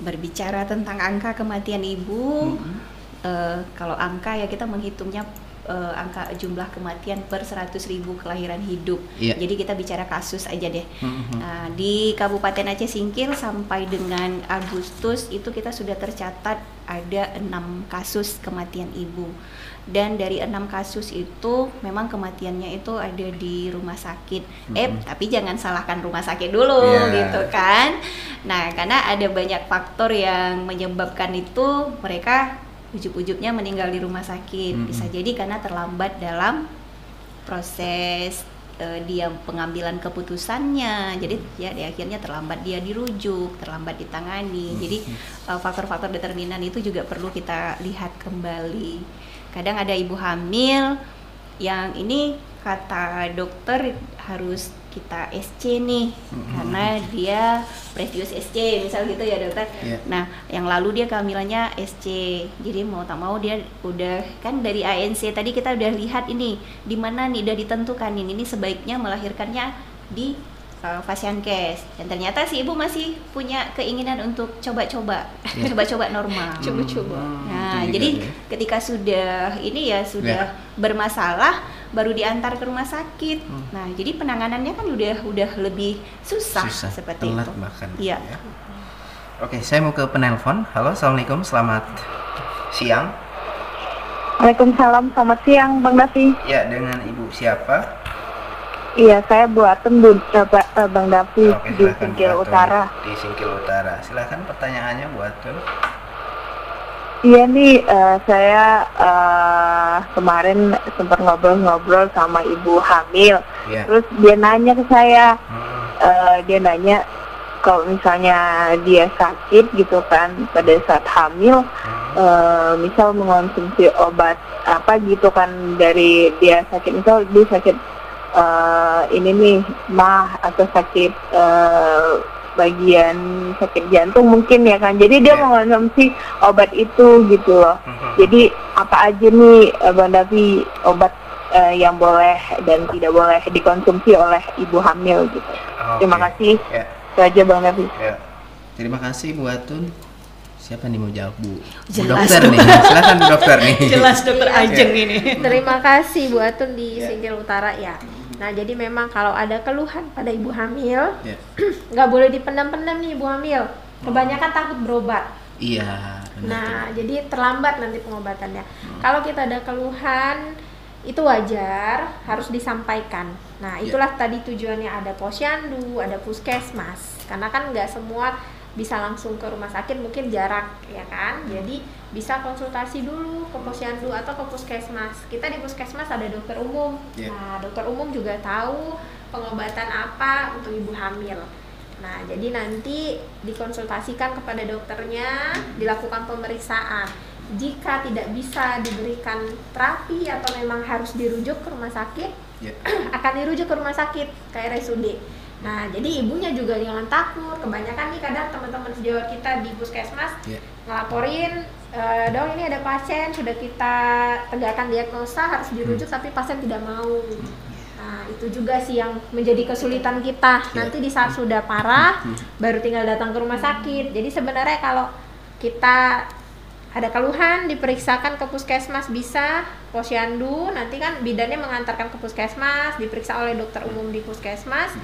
berbicara tentang angka kematian ibu, kalau angka ya kita menghitungnya angka jumlah kematian per 100.000 kelahiran hidup. Jadi kita bicara kasus aja deh. Di Kabupaten Aceh Singkil sampai dengan Agustus itu kita sudah tercatat ada 6 kasus kematian ibu. Dan dari 6 kasus itu memang kematiannya itu ada di rumah sakit. Tapi jangan salahkan rumah sakit dulu gitu kan. Nah, karena ada banyak faktor yang menyebabkan itu mereka ujug-ujugnya meninggal di rumah sakit. Bisa jadi karena terlambat dalam proses dia pengambilan keputusannya. Jadi ya di akhirnya terlambat dia dirujuk, terlambat ditangani. Jadi faktor-faktor determinan itu juga perlu kita lihat kembali. Kadang ada ibu hamil yang ini kata dokter harus kita SC nih karena dia previous SC misal gitu ya dokter. Nah yang lalu dia kehamilannya SC, jadi mau tak mau dia udah kan dari ANC tadi kita udah lihat ini di mana nih udah ditentukan ini sebaiknya melahirkannya di Fasiankes, dan ternyata si ibu masih punya keinginan untuk coba-coba normal. Nah jadi ketika sudah ini ya sudah bermasalah baru diantar ke rumah sakit. Nah, jadi penanganannya kan udah lebih susah seperti telat itu. Bahkan. Iya. Ya. Oke, saya mau ke penelpon. Halo, assalamualaikum, selamat siang. Waalaikumsalam, selamat siang, Bang Davi. Ya, dengan ibu siapa? Iya, saya buatan Bang Davi di Singkil Utara. Di Singkil Utara. Silahkan pertanyaannya buatkan. Iya nih, saya kemarin sempat ngobrol-ngobrol sama ibu hamil. Terus dia nanya ke saya, dia nanya kalau misalnya dia sakit gitu kan pada saat hamil, misal mengonsumsi obat apa gitu kan dari dia sakit, misal dia sakit ini nih mah atau sakit bagian sakit jantung mungkin ya kan, jadi dia mengonsumsi obat itu gitu loh. Jadi apa aja nih Bang Davi obat yang boleh dan tidak boleh dikonsumsi oleh ibu hamil gitu. Terima kasih. Itu aja Bang Davi. Terima kasih Bu Atun. Siapa nih mau jawab Bu? Jelas, dokter nih, silakan Bu dokter nih. Jelas dokter Ajeng ini. Terima kasih Bu Atun di Singkil Utara ya. Nah jadi memang kalau ada keluhan pada ibu hamil, nggak boleh dipendam-pendam nih ibu hamil. Kebanyakan takut berobat. Iya. Nah jadi terlambat nanti pengobatannya. Kalau kita ada keluhan itu wajar, harus disampaikan. Nah itulah tadi tujuannya ada posyandu, ada puskesmas. Karena kan nggak semua bisa langsung ke rumah sakit, mungkin jarak ya kan. Jadi bisa konsultasi dulu ke posyandu atau ke puskesmas. Kita di puskesmas ada dokter umum. Nah dokter umum juga tahu pengobatan apa untuk ibu hamil. Nah, jadi nanti dikonsultasikan kepada dokternya, dilakukan pemeriksaan. Jika tidak bisa diberikan terapi atau memang harus dirujuk ke rumah sakit, akan dirujuk ke rumah sakit ke RSUD. Nah, jadi ibunya juga jangan takut. Kebanyakan nih kadang teman-teman sejawat kita di puskesmas ngelaporin, dong ini ada pasien sudah kita tegakkan diagnosa harus dirujuk tapi pasien tidak mau. Nah, itu juga sih yang menjadi kesulitan kita. Nanti di saat sudah parah baru tinggal datang ke rumah sakit. Jadi sebenarnya kalau kita ada keluhan diperiksakan ke puskesmas bisa posyandu, nanti kan bidannya mengantarkan ke puskesmas, diperiksa oleh dokter umum di puskesmas.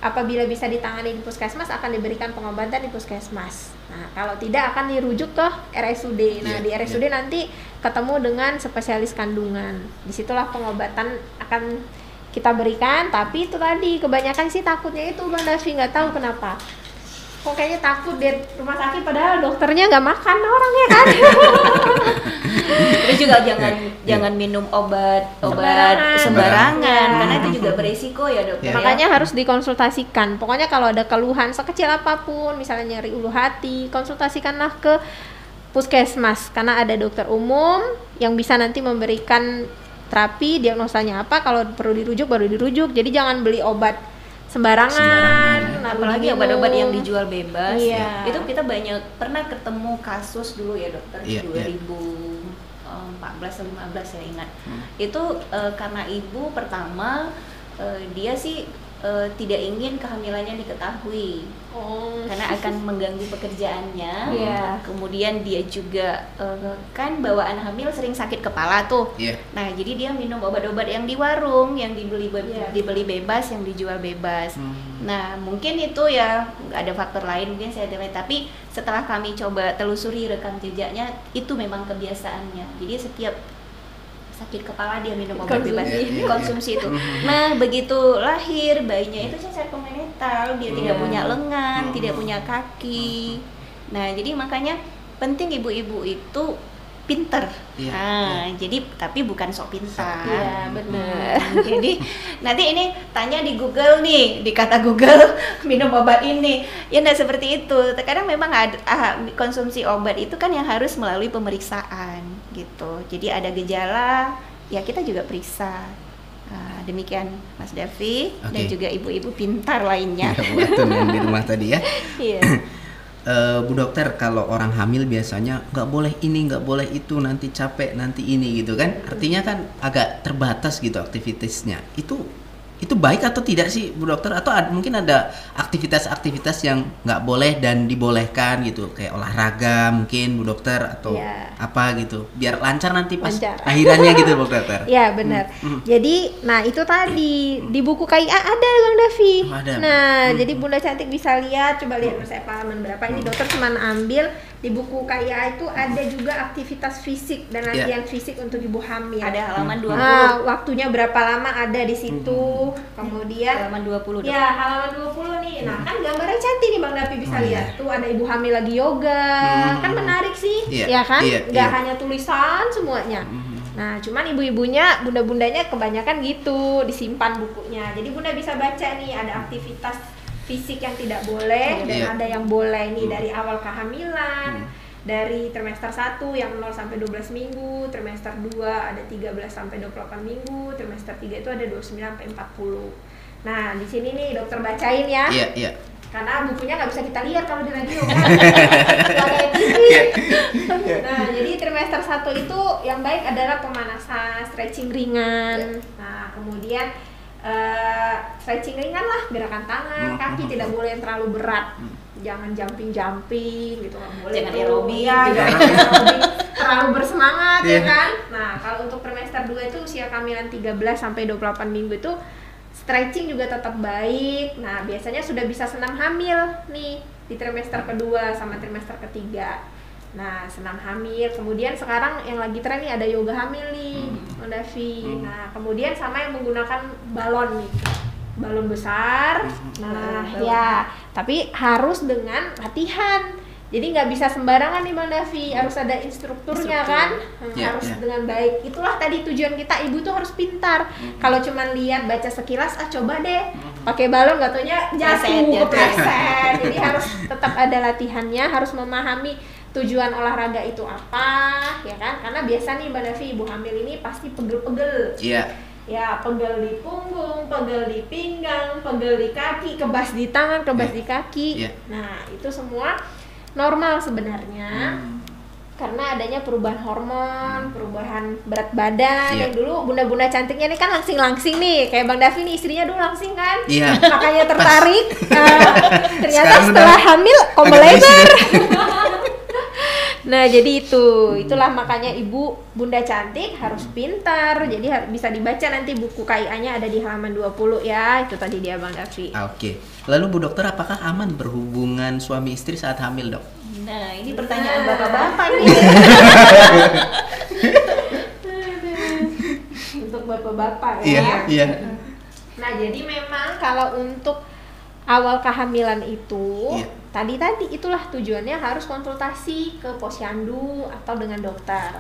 Apabila bisa ditangani di puskesmas akan diberikan pengobatan di puskesmas. Nah, kalau tidak akan dirujuk ke RSUD. Nah, di RSUD nanti ketemu dengan spesialis kandungan. Disitulah pengobatan akan kita berikan. Tapi itu tadi kebanyakan sih takutnya itu Bang Davi, nggak tahu kenapa. Kok kayaknya takut di rumah sakit padahal dokternya nggak makan orangnya kan. Terus juga jangan minum obat sembarangan karena itu juga berisiko ya dok. Makanya harus dikonsultasikan. Pokoknya kalau ada keluhan sekecil apapun, misalnya nyeri ulu hati, konsultasikanlah ke puskesmas karena ada dokter umum yang bisa nanti memberikan terapi, diagnosanya apa, kalau perlu dirujuk baru dirujuk. Jadi jangan beli obat sembarangan. Apalagi obat-obat yang dijual bebas. Itu kita pernah ketemu kasus dulu ya dokter 2014 atau 15 ya ingat. Itu karena ibu pertama dia sih tidak ingin kehamilannya diketahui karena akan mengganggu pekerjaannya. Kemudian dia juga kan bawaan hamil sering sakit kepala tuh. Nah jadi dia minum obat-obat yang di warung, yang dibeli bebas, yang dijual bebas. Nah mungkin itu ya ada faktor lain mungkin saya tidak, tapi setelah kami coba telusuri rekam jejaknya itu memang kebiasaannya. Jadi setiap sakit kepala dia minum obat bebas, konsumsi itu. Nah begitu lahir bayinya itu cacat kongenital, dia tidak punya lengan, tidak punya kaki. Nah jadi makanya penting ibu-ibu itu pinter. Jadi tapi bukan sok pintar. Benar. Jadi nanti ini tanya di Google nih, di kata Google minum obat ini. Ya enggak seperti itu. Terkadang memang konsumsi obat itu kan yang harus melalui pemeriksaan gitu. Jadi ada gejala, ya kita juga periksa. Demikian Mas Davi dan juga ibu-ibu pintar lainnya. Buat yang di rumah tadi ya. Bu dokter, kalau orang hamil biasanya nggak boleh ini, nggak boleh itu, nanti capek, nanti ini gitu kan. Artinya kan agak terbatas gitu aktivitasnya. Itu baik atau tidak sih Bu dokter? Atau mungkin ada aktivitas-aktivitas yang nggak boleh dan dibolehkan gitu, kayak olahraga mungkin Bu dokter atau apa gitu, biar lancar nanti pas lahirannya gitu Bu dokter. Ya benar. Jadi nah itu tadi di buku KIA ada Bang Davi. Jadi Bunda Cantik bisa lihat, coba lihat saya halaman berapa ini dokter cuma ambil di buku KIA itu ada juga aktivitas fisik dan latihan fisik untuk ibu hamil. Ada halaman 20. Waktunya berapa lama ada di situ. Kemudian halaman 20 dok. Ya halaman 20 nih. Nah kan gambarnya cantik nih Bang Davi bisa lihat. Tuh ada ibu hamil lagi yoga. Kan menarik sih. Ya kan? Gak hanya tulisan semuanya. Nah cuman ibu-ibunya, bunda-bundanya kebanyakan gitu disimpan bukunya. Jadi bunda bisa baca nih ada aktivitas fisik yang tidak boleh dan ada yang boleh nih dari awal kehamilan. Dari trimester 1 yang 0 sampai 12 minggu, trimester 2 ada 13 sampai 28 minggu, trimester 3 itu ada 29 sampai 40. Nah, di sini nih dokter bacain ya. Karena bukunya nggak bisa kita lihat kalau di radio kan. Nah, jadi trimester 1 itu yang baik adalah pemanasan, stretching ringan. Nah, kemudian stretching ringan lah, gerakan tangan, kaki tidak boleh yang terlalu berat. Jangan jumping gitu, nggak boleh. Jangan aerobik, terlalu bersemangat ya kan. Nah kalau untuk trimester 2 itu usia kehamilan 13 sampai 28 minggu itu stretching juga tetap baik. Nah biasanya sudah bisa senam hamil nih di trimester kedua sama trimester ketiga. Nah senam hamil, kemudian sekarang yang lagi tren nih ada yoga hamil nih, Bang Davi. Nah kemudian sama yang menggunakan balon nih, balon besar. Nah ya, tapi harus dengan latihan. Jadi nggak bisa sembarangan nih Bang Davi, harus ada instrukturnya kan, harus dengan baik. Itulah tadi tujuan kita, ibu tuh harus pintar. Kalau cuma lihat baca sekilas, coba deh pakai balon nggak taunya jatuh, Jatuh. kepleset. Jadi harus tetap ada latihannya, harus memahami tujuan olahraga itu apa, ya kan? Karena biasa nih Mbak Davi, ibu hamil ini pasti pegel-pegel. Iya. Ya, pegel di punggung, pegel di pinggang, pegel di kaki, kebas di tangan, kebas di kaki. Nah, itu semua normal sebenarnya. Karena adanya perubahan hormon, perubahan berat badan. Yang dulu bunda-bunda cantiknya ini kan langsing-langsing nih, kayak Bang Davi nih, istrinya dulu langsing kan, makanya tertarik. Ternyata setelah hamil kok melebar. Nah, jadi itulah makanya ibu bunda cantik harus pintar. Jadi bisa dibaca nanti buku KIA-nya ada di halaman 20 ya. Itu tadi dia Bang Davi. Oke. Lalu Bu Dokter, apakah aman berhubungan suami istri saat hamil, Dok? Nah, ini pertanyaan bapak-bapak nih. Untuk bapak-bapak ya. Iya. Nah, jadi memang kalau untuk awal kehamilan itu tadi itulah tujuannya harus konsultasi ke posyandu atau dengan dokter.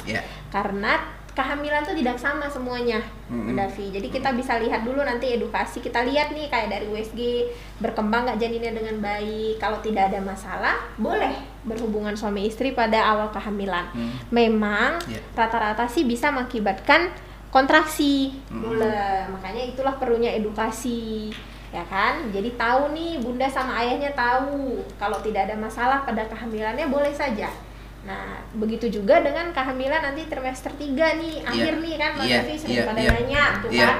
Karena kehamilan tuh tidak sama semuanya, Mbak Davi. Jadi kita bisa lihat dulu nanti edukasi, kita lihat nih kayak dari USG berkembang nggak janinnya dengan baik. Kalau tidak ada masalah, boleh berhubungan suami istri pada awal kehamilan. Memang rata-rata sih bisa mengakibatkan kontraksi bulan. Makanya itulah perlunya edukasi. Ya kan, jadi tahu nih bunda sama ayahnya tahu kalau tidak ada masalah pada kehamilannya boleh saja. Nah, begitu juga dengan kehamilan nanti trimester 3 nih, akhir nih kan Mbak Davi sering pada nanya tuh kan.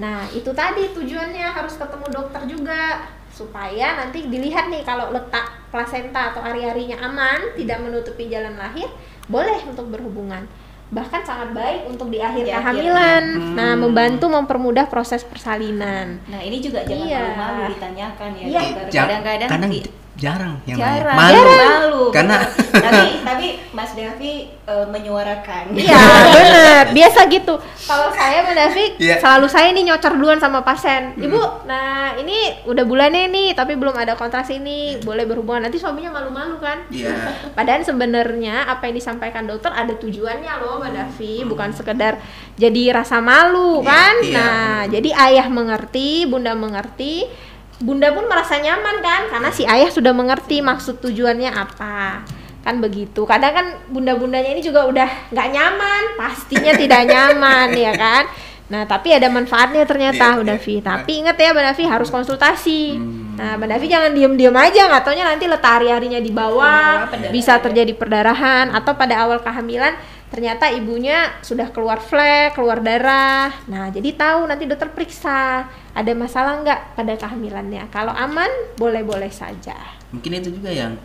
Nah, itu tadi tujuannya harus ketemu dokter juga supaya nanti dilihat nih kalau letak plasenta atau ari-arinya aman, tidak menutupi jalan lahir, boleh untuk berhubungan. Bahkan sangat baik untuk di akhir kehamilan. Nah, membantu mempermudah proses persalinan. Nah, ini juga jangan malu-malu ditanyakan ya. Kadang-kadang jarang yang jarang. Malu. Karena tapi Mas Davi menyuarakan. Iya, benar. Biasa gitu. Kalau saya Mas Davi selalu saya nih nyocor duluan sama pasien. Ibu, nah ini udah bulannya nih, tapi belum ada kontraksi ini, boleh berhubungan. Nanti suaminya malu-malu kan? Padahal sebenarnya apa yang disampaikan dokter ada tujuannya loh, Mbak Davi, bukan sekedar jadi rasa malu kan? Nah, jadi ayah mengerti, bunda mengerti. Bunda pun merasa nyaman kan, karena si ayah sudah mengerti maksud tujuannya apa. Kan begitu. Kadang kan bunda-bundanya ini juga udah nggak nyaman, pastinya tidak nyaman ya kan. Nah, tapi ada manfaatnya ternyata Mbak Davi. Tapi ingat ya Mbak Davi harus konsultasi. Nah, Mbak Davi jangan diem-diem aja, nggak taunya nanti letak ari-arinya di bawah, bisa terjadi perdarahan, atau pada awal kehamilan ternyata ibunya sudah keluar flek, keluar darah. Nah, jadi tahu nanti dokter periksa ada masalah nggak pada kehamilannya. Kalau aman, boleh-boleh saja. Mungkin itu juga yang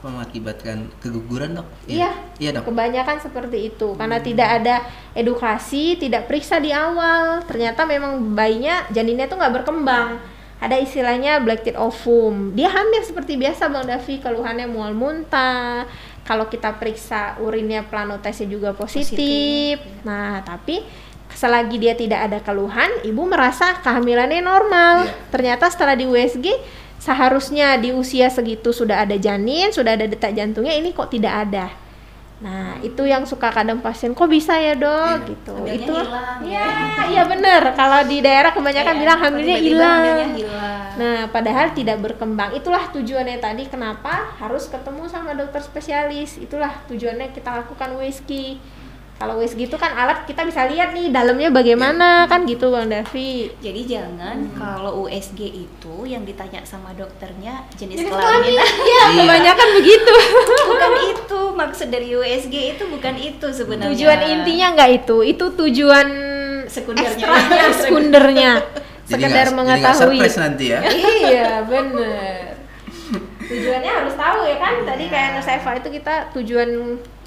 mengakibatkan keguguran, Dok? Iya, Dok. Kebanyakan seperti itu. Karena tidak ada edukasi, tidak periksa di awal. Ternyata memang bayinya, janinnya tuh nggak berkembang. Ada istilahnya black teeth ovum. Dia hamil seperti biasa Bang Davi, keluhannya mual muntah. Kalau kita periksa urinnya planotesnya juga positif. Nah, tapi selagi dia tidak ada keluhan, ibu merasa kehamilannya normal. Ternyata setelah di USG, seharusnya di usia segitu sudah ada janin, sudah ada detak jantungnya, ini kok tidak ada. Nah, itu yang suka kadang pasien, kok bisa ya Dok? Gitu. Itu iya benar. Kalau di daerah kebanyakan bilang hamilnya hilang. Nah, padahal tidak berkembang. Itulah tujuannya tadi kenapa harus ketemu sama dokter spesialis. Itulah tujuannya kita lakukan USG. Kalau USG itu kan alat kita bisa lihat nih dalamnya bagaimana kan gitu Bang Davi. Jadi jangan kalau USG itu yang ditanya sama dokternya jenis kelamin. Iya, kebanyakan begitu. Bukan itu maksud dari USG, itu bukan itu sebenarnya. Tujuan intinya nggak itu tujuan sekundernya. Sekedar mengetahui. Jadi nanti ya. Iya, bener. Tujuannya harus tahu ya kan. Tadi kayak Nuseva itu kita tujuan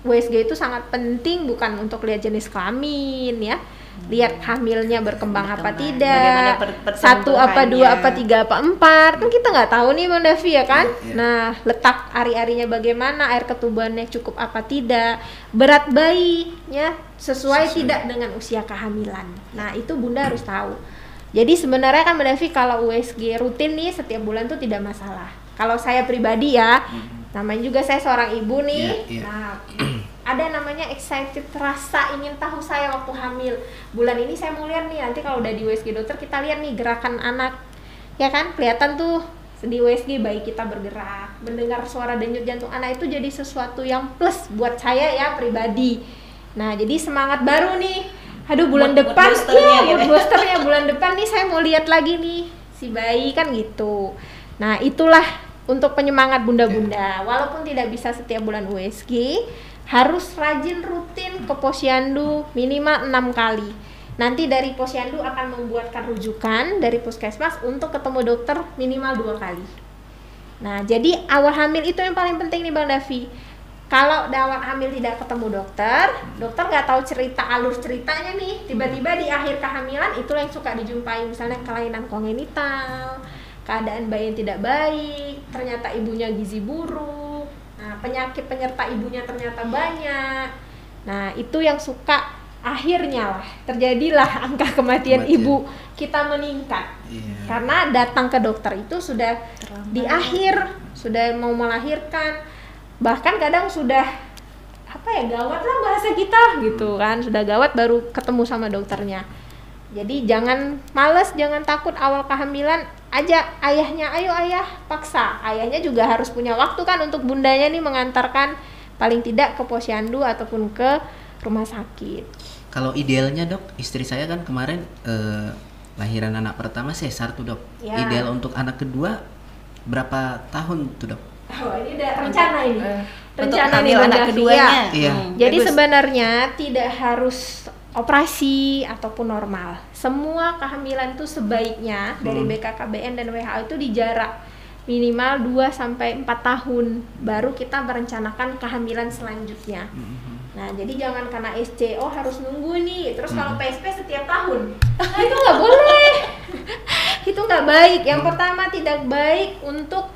USG itu sangat penting, bukan untuk lihat jenis kelamin ya, lihat hamilnya berkembang apa tidak, satu apa dua apa tiga apa empat, kan kita nggak tahu nih Bang Davi ya kan. Nah, letak ari-arinya bagaimana, air ketubannya cukup apa tidak, berat bayinya sesuai tidak dengan usia kehamilan. Nah, itu bunda harus tahu. Jadi sebenarnya kan Bang Davi kalau USG rutin nih setiap bulan tuh tidak masalah. Kalau saya pribadi ya, namanya juga saya seorang ibu nih. Nah, ada namanya excited, rasa ingin tahu saya waktu hamil. Bulan ini saya mau lihat nih, nanti kalau udah di USG dokter kita lihat nih gerakan anak. ya kan, kelihatan tuh di USG bayi kita bergerak, mendengar suara denyut jantung anak itu jadi sesuatu yang plus buat saya ya pribadi. Nah jadi semangat baru nih, aduh bulan depan mood boosternya bulan depan nih saya mau lihat lagi nih si bayi kan gitu. Nah itulah untuk penyemangat bunda-bunda, walaupun tidak bisa setiap bulan USG, harus rajin rutin ke posyandu minimal 6 kali. Nanti dari posyandu akan membuatkan rujukan dari puskesmas untuk ketemu dokter minimal 2 kali. Nah jadi awal hamil itu yang paling penting nih Bang Davi. Kalau awal hamil tidak ketemu dokter nggak tahu cerita alur ceritanya nih, tiba-tiba di akhir kehamilan itulah yang suka dijumpai, misalnya kelainan kongenital, keadaan bayi yang tidak baik, ternyata ibunya gizi buruk, nah, penyakit penyerta ibunya ternyata banyak. Nah itu yang suka akhirnya lah terjadilah angka kematian ibu kita meningkat. Karena datang ke dokter itu sudah terlambat. Di akhir sudah mau melahirkan, bahkan kadang sudah gawat lah bahasa kita gitu kan, sudah gawat baru ketemu sama dokternya. Jadi jangan males, jangan takut awal kehamilan, ajak ayahnya, ayo ayah, paksa. Ayahnya juga harus punya waktu kan untuk bundanya nih mengantarkan paling tidak ke posyandu ataupun ke rumah sakit. Kalau idealnya dok, istri saya kan kemarin lahiran anak pertama sesar tuh dok. Ya. Ideal untuk anak kedua berapa tahun tuh dok? Oh ini udah rencana ini. Rencana nih anak keduanya. Iya. Jadi sebenarnya tidak harus operasi ataupun normal. Semua kehamilan itu sebaiknya dari BKKBN dan WHO itu dijarak minimal 2-4 tahun baru kita merencanakan kehamilan selanjutnya. Nah jadi jangan karena SCO harus nunggu nih, terus kalau PSP setiap tahun, nah itu nggak boleh. Itu nggak baik. Yang pertama tidak baik untuk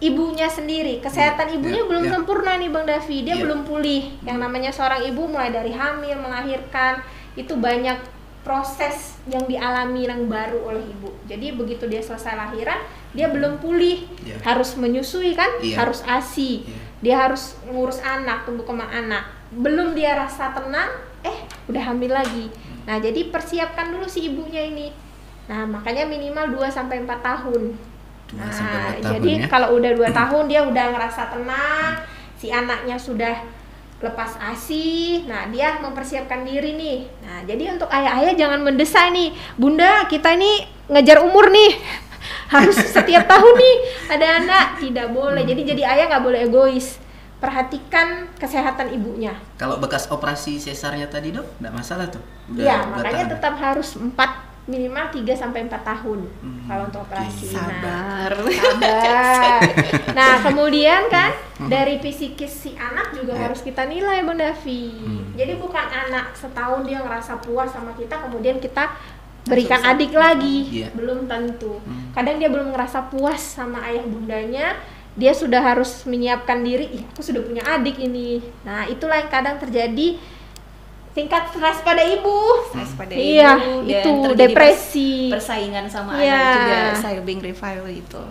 ibunya sendiri, kesehatan ibunya belum sempurna nih Bang Davi, dia belum pulih. Yang namanya seorang ibu mulai dari hamil, melahirkan, itu banyak proses yang dialami yang baru oleh ibu. Jadi begitu dia selesai lahiran, dia belum pulih, harus menyusui kan, harus ASI, dia harus ngurus anak, tumbuh kembang anak. Belum dia rasa tenang, udah hamil lagi. Nah jadi persiapkan dulu si ibunya ini. Nah makanya minimal 2-4 tahun. Nah, jadi kalau udah 2 tahun dia udah ngerasa tenang, si anaknya sudah lepas ASI, nah dia mempersiapkan diri nih. Nah, jadi untuk ayah-ayah jangan mendesak nih, bunda kita ini ngejar umur nih, harus setiap tahun nih ada anak, tidak boleh. Jadi ayah nggak boleh egois, perhatikan kesehatan ibunya. Kalau bekas operasi sesarnya tadi dok, nggak masalah tuh? Iya, makanya tetap harus minimal 3-4 tahun kalau untuk operasi. Sabar. Nah kemudian kan dari psikis si anak juga harus kita nilai Bang Davi. Jadi bukan anak setahun dia ngerasa puas sama kita kemudian kita berikan adik lagi, belum tentu. Kadang dia belum ngerasa puas sama ayah bundanya, dia sudah harus menyiapkan diri, aku sudah punya adik ini. Nah itulah yang kadang terjadi, tingkat stres pada ibu. Iya, itu depresi, persaingan sama anak juga, cyberbullying revival itu.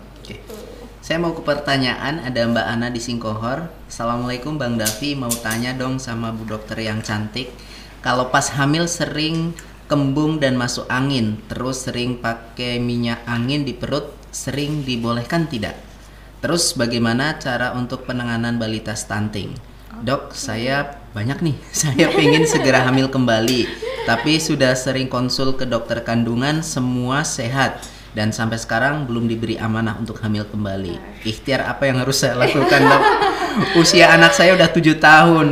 Saya mau ke pertanyaan, ada Mbak Ana di Singkohor. Assalamualaikum Bang Davi, mau tanya dong sama Bu Dokter yang cantik. Kalau pas hamil sering kembung dan masuk angin, terus sering pakai minyak angin di perut, sering dibolehkan tidak? Terus bagaimana cara untuk penanganan balita stunting? Dok, saya banyak nih, saya pengen segera hamil kembali, tapi sudah sering konsul ke dokter kandungan, semua sehat, dan sampai sekarang belum diberi amanah untuk hamil kembali. Ikhtiar apa yang harus saya lakukan dok? Usia anak saya udah 7 tahun,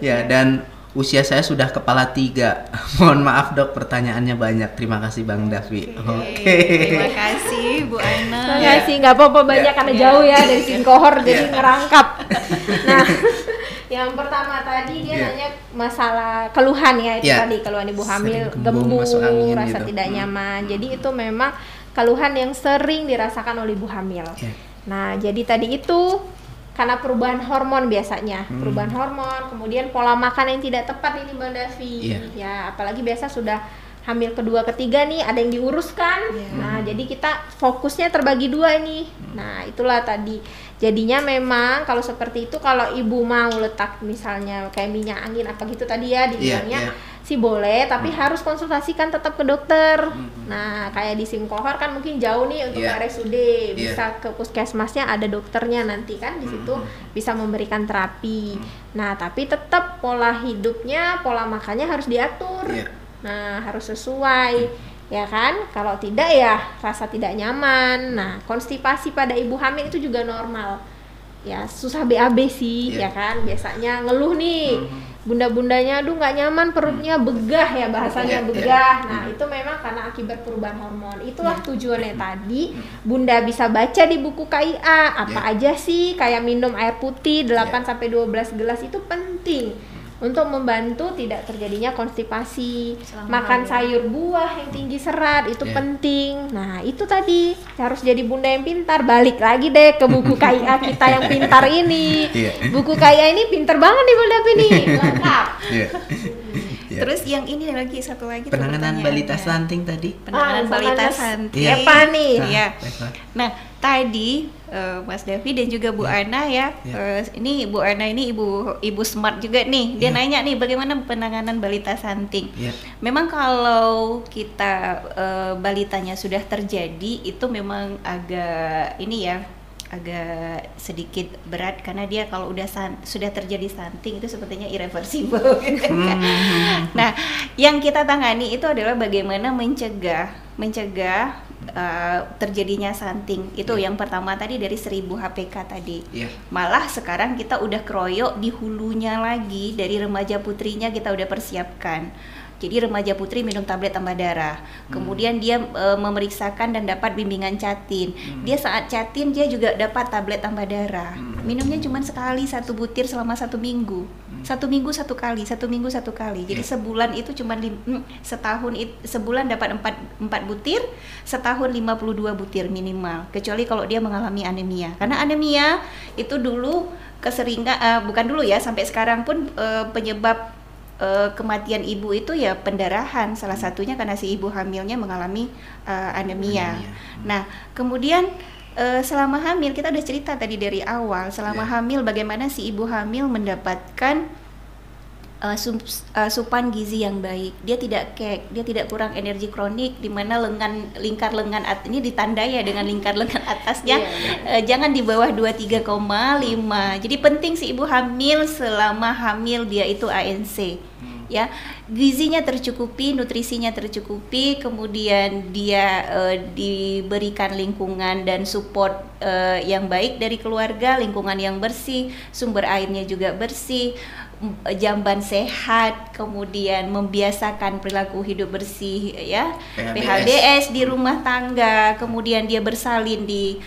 ya, dan usia saya sudah kepala 3. Mohon maaf dok, pertanyaannya banyak. Terima kasih Bang Davi. Terima kasih Bu Ana. Terima kasih, nggak apa-apa banyak karena jauh ya dari Singkohor, jadi ngerangkap. Nah, yang pertama tadi dia nanya masalah keluhan ya, itu tadi keluhan ibu hamil, gembung, rasa gitu, tidak nyaman. Jadi itu memang keluhan yang sering dirasakan oleh ibu hamil. Nah, jadi tadi itu karena perubahan hormon biasanya, perubahan hormon, kemudian pola makan yang tidak tepat ini Bang Davi. Ya, apalagi biasa sudah hamil kedua ketiga nih ada yang diuruskan. Nah, jadi kita fokusnya terbagi 2 ini. Nah, itulah tadi. Jadinya memang kalau seperti itu, kalau ibu mau letak misalnya kayak minyak angin apa gitu tadi ya dibilangnya, sih boleh, tapi harus konsultasikan tetap ke dokter. Nah, kayak di Simkohor kan mungkin jauh nih untuk RSUD, bisa ke puskesmasnya, ada dokternya nanti kan di situ bisa memberikan terapi. Nah, tapi tetap pola hidupnya, pola makannya harus diatur. Nah, harus sesuai. Ya kan? Kalau tidak ya rasa tidak nyaman. Nah, konstipasi pada ibu hamil itu juga normal. Ya, susah BAB sih, ya kan? Biasanya ngeluh nih. Bunda-bundanya aduh nggak nyaman perutnya, begah ya bahasanya, begah. Nah, itu memang karena akibat perubahan hormon. Itulah tujuannya tadi. Bunda bisa baca di buku KIA apa aja sih, kayak minum air putih 8-12 gelas itu penting untuk membantu tidak terjadinya konstipasi. Makan sayur buah yang tinggi serat itu penting. Nah, itu tadi harus jadi bunda yang pintar. Balik lagi deh ke buku KIA kita yang pintar ini. Buku KIA ini pintar banget nih Bunda Pini, lengkap. Terus yang ini lagi satu lagi penanganan balita stunting tadi. Penanganan balita stunting. Apa nih? Iya. Nah, tadi Mas Davi dan juga Bu Ana ya. Ini Bu Ana ini ibu smart juga nih. Dia nanya nih bagaimana penanganan balita stunting. Memang kalau kita balitanya sudah terjadi itu memang agak ini ya, agak sedikit berat karena dia kalau sudah terjadi stunting itu sepertinya irreversible. Nah, yang kita tangani itu adalah bagaimana mencegah terjadinya stunting. Itu yang pertama tadi dari 1000 HPK tadi. Malah sekarang kita udah keroyok di hulunya lagi, dari remaja putrinya kita udah persiapkan. Jadi remaja putri minum tablet tambah darah. Kemudian dia memeriksakan dan dapat bimbingan catin. Dia saat catin dia juga dapat tablet tambah darah. Minumnya cuma sekali 1 butir selama 1 minggu. 1 minggu 1 kali, 1 minggu 1 kali. Jadi sebulan itu cuma sebulan dapat 4 butir, setahun 52 butir minimal. Kecuali kalau dia mengalami anemia. Karena anemia itu dulu keseringan bukan dulu ya, sampai sekarang pun penyebab kematian ibu itu ya pendarahan, salah satunya karena si ibu hamilnya mengalami anemia. Nah, kemudian selama hamil kita udah cerita tadi dari awal, selama hamil bagaimana si ibu hamil mendapatkan asupan gizi yang baik. Dia tidak kurang energi kronik, di mana lingkar lengan ini ditandai ya dengan lingkar lengan atasnya jangan di bawah 23,5. Jadi penting si ibu hamil selama hamil dia itu ANC. Ya, gizinya tercukupi, nutrisinya tercukupi, kemudian dia diberikan lingkungan dan support yang baik dari keluarga, lingkungan yang bersih, sumber airnya juga bersih, jamban sehat, kemudian membiasakan perilaku hidup bersih ya, PHBS di rumah tangga, kemudian dia bersalin di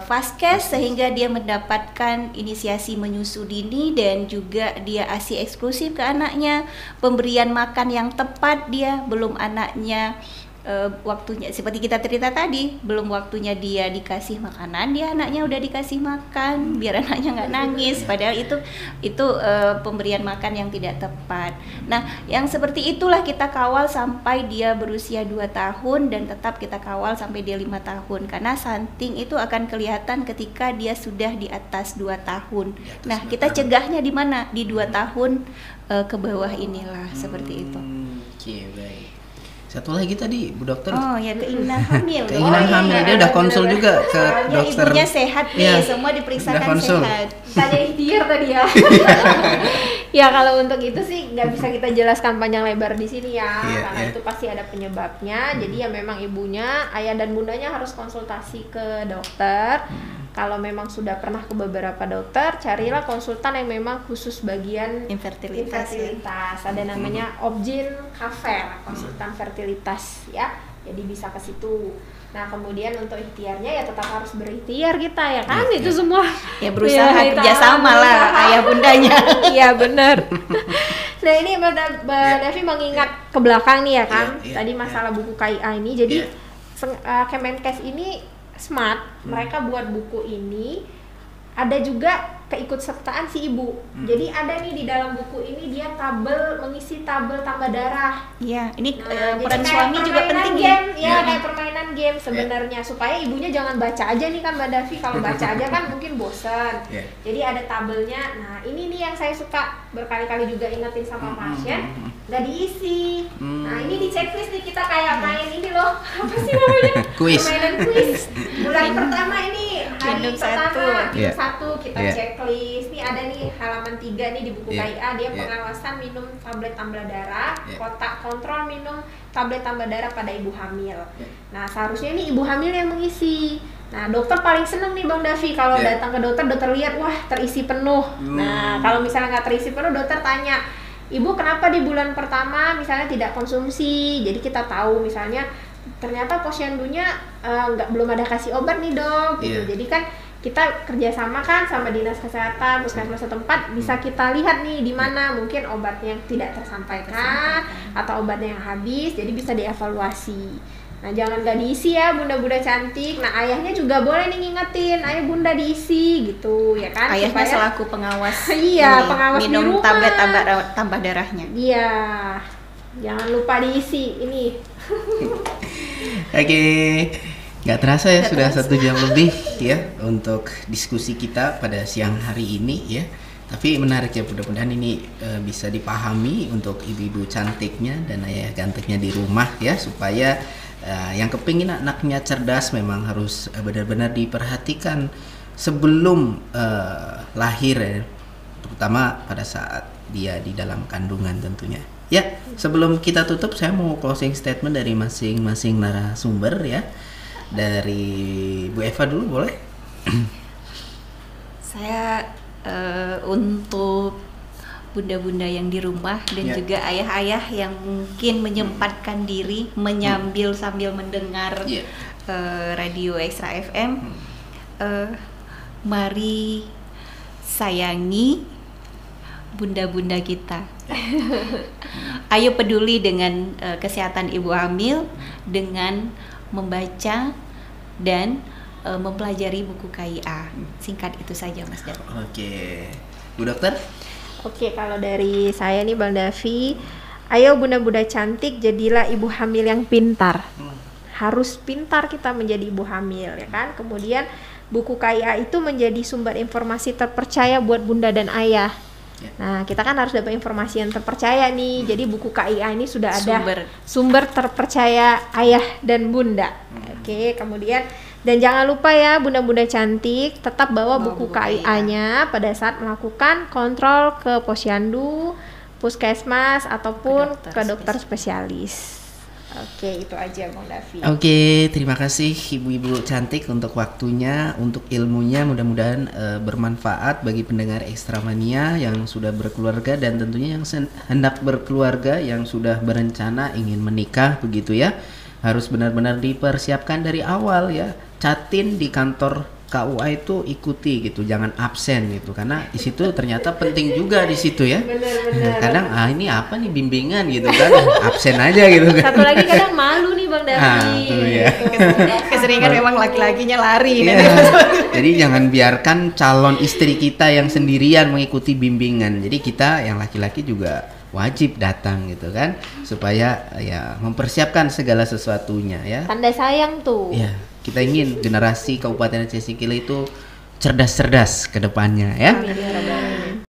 Vaskes sehingga dia mendapatkan inisiasi menyusu dini dan juga dia ASI eksklusif ke anaknya, pemberian makan yang tepat, dia belum anaknya waktunya seperti kita cerita tadi, belum waktunya dia dikasih makanan, dia anaknya udah dikasih makan biar anaknya nggak nangis, padahal itu pemberian makan yang tidak tepat. Nah, yang seperti itulah kita kawal sampai dia berusia 2 tahun dan tetap kita kawal sampai dia 5 tahun, karena stunting itu akan kelihatan ketika dia sudah di atas 2 tahun. Nah, kita cegahnya di mana? Di 2 tahun ke bawah inilah, seperti itu. Oke, baik. Satu lagi tadi Bu Dokter. Oh ya, keinginan hamil. Keinginan hamil, dia udah konsul juga ke dokter. Ibunya sehat nih, semua diperiksakan sehat. Tanya ikhtiar tadi ya. Ya kalau untuk itu sih nggak bisa kita jelaskan panjang lebar di sini ya, karena itu pasti ada penyebabnya. Jadi ya memang ibunya, ayah dan bundanya harus konsultasi ke dokter. Kalau memang sudah pernah ke beberapa dokter, carilah konsultan yang memang khusus bagian infertilitas. Ada namanya Objin Kafer, konsultan fertilitas ya. Jadi bisa ke situ. Nah, kemudian untuk ikhtiarnya ya tetap harus berikhtiar kita ya kan, itu semua ya berusaha kerjasama lah ayah bundanya. Iya benar. Nah ini Mbak Davi mengingat ke belakang nih ya kan, tadi masalah buku KIA ini. Jadi Kemenkes ini smart, mereka buat buku ini ada juga keikutsertaan si ibu. Jadi ada nih di dalam buku ini dia mengisi tabel tambah darah. Iya, ini peran suami juga penting game, ya kayak permainan game. game sebenarnya supaya ibunya jangan baca aja nih kan Mbak Davi, kalau baca aja kan mungkin bosan. Jadi ada tabelnya. Nah ini nih yang saya suka berkali-kali juga ingetin sama pasien, nggak diisi. Nah ini di checklist nih kita kayak main ini loh, apa sih namanya? Permainan kuis. Bulan pertama ini hari pertama minum 1 kita checklist. Nih ada nih halaman 3 nih di buku KIA, dia pengawasan minum tablet tambah darah, kotak kontrol minum tablet tambah darah pada ibu hamil. Nah seharusnya ini ibu hamil yang mengisi. Nah dokter paling seneng nih Bang Davi kalau datang ke dokter, dokter lihat wah terisi penuh. Nah kalau misalnya nggak terisi penuh, dokter tanya, ibu kenapa di bulan pertama misalnya tidak konsumsi? Jadi kita tahu misalnya ternyata posyandunya belum ada kasih obat nih dok. Gitu. Jadi kan kita kerjasama kan sama dinas kesehatan, puskesmas setempat, bisa kita lihat nih di mana mungkin obatnya yang tidak tersampaikan atau obatnya yang habis, jadi bisa dievaluasi. Nah jangan nggak diisi ya bunda-bunda cantik. Nah ayahnya juga boleh nih ngingetin, ayah bunda diisi gitu ya kan. Ayahnya selaku pengawas. Iya, pengawas minum di rumah. Tablet tambah darahnya. Iya, jangan lupa diisi ini. Oke. Nggak terasa ya, sudah 1 jam lebih ya untuk diskusi kita pada siang hari ini ya. Tapi menarik ya, mudah-mudahan ini bisa dipahami untuk ibu-ibu cantiknya dan ayah gantengnya di rumah ya, supaya yang kepingin anaknya cerdas memang harus benar-benar diperhatikan sebelum lahir ya, terutama pada saat dia di dalam kandungan tentunya. Ya, sebelum kita tutup saya mau closing statement dari masing-masing narasumber ya. Dari Bu Eva dulu boleh? Saya untuk bunda-bunda yang di rumah dan juga ayah-ayah yang mungkin menyempatkan diri menyambil sambil mendengar radio Extra FM, mari sayangi bunda-bunda kita. Ayo peduli dengan kesehatan ibu hamil dengan membaca dan mempelajari buku KIA. Singkat itu saja Mas Davi. Oke. Bu Dokter? Oke, kalau dari saya nih Bang Davi, ayo bunda-bunda cantik jadilah ibu hamil yang pintar. Harus pintar kita menjadi ibu hamil ya kan. Kemudian buku KIA itu menjadi sumber informasi terpercaya buat bunda dan ayah. Nah, kita kan harus dapat informasi yang terpercaya nih. Jadi buku KIA ini sudah ada sumber terpercaya ayah dan bunda. Oke, kemudian dan jangan lupa ya bunda-bunda cantik, tetap bawa buku KIA-nya pada saat melakukan kontrol ke posyandu, puskesmas ataupun ke dokter spesialis. Oke, itu aja Bang Davi. Oke, terima kasih ibu-ibu cantik untuk waktunya, untuk ilmunya. Mudah-mudahan bermanfaat bagi pendengar Extra Mania yang sudah berkeluarga dan tentunya yang hendak berkeluarga, yang sudah berencana ingin menikah begitu ya. Harus benar-benar dipersiapkan dari awal ya. Catin di kantor KUA itu ikuti gitu, jangan absen gitu, karena di situ ternyata penting juga di situ ya. Benar-benar. Kadang ini apa nih bimbingan gitu kan, absen aja gitu kan. Satu lagi kadang malu nih Bang Davi. Ya. Keseringan memang laki-lakinya lari. Ya. Jadi jangan biarkan calon istri kita yang sendirian mengikuti bimbingan. Jadi kita yang laki-laki juga wajib datang gitu kan, supaya ya mempersiapkan segala sesuatunya ya. Tanda sayang tuh. Ya. Kita ingin generasi Kabupaten Aceh Singkil itu cerdas-cerdas ke depannya ya.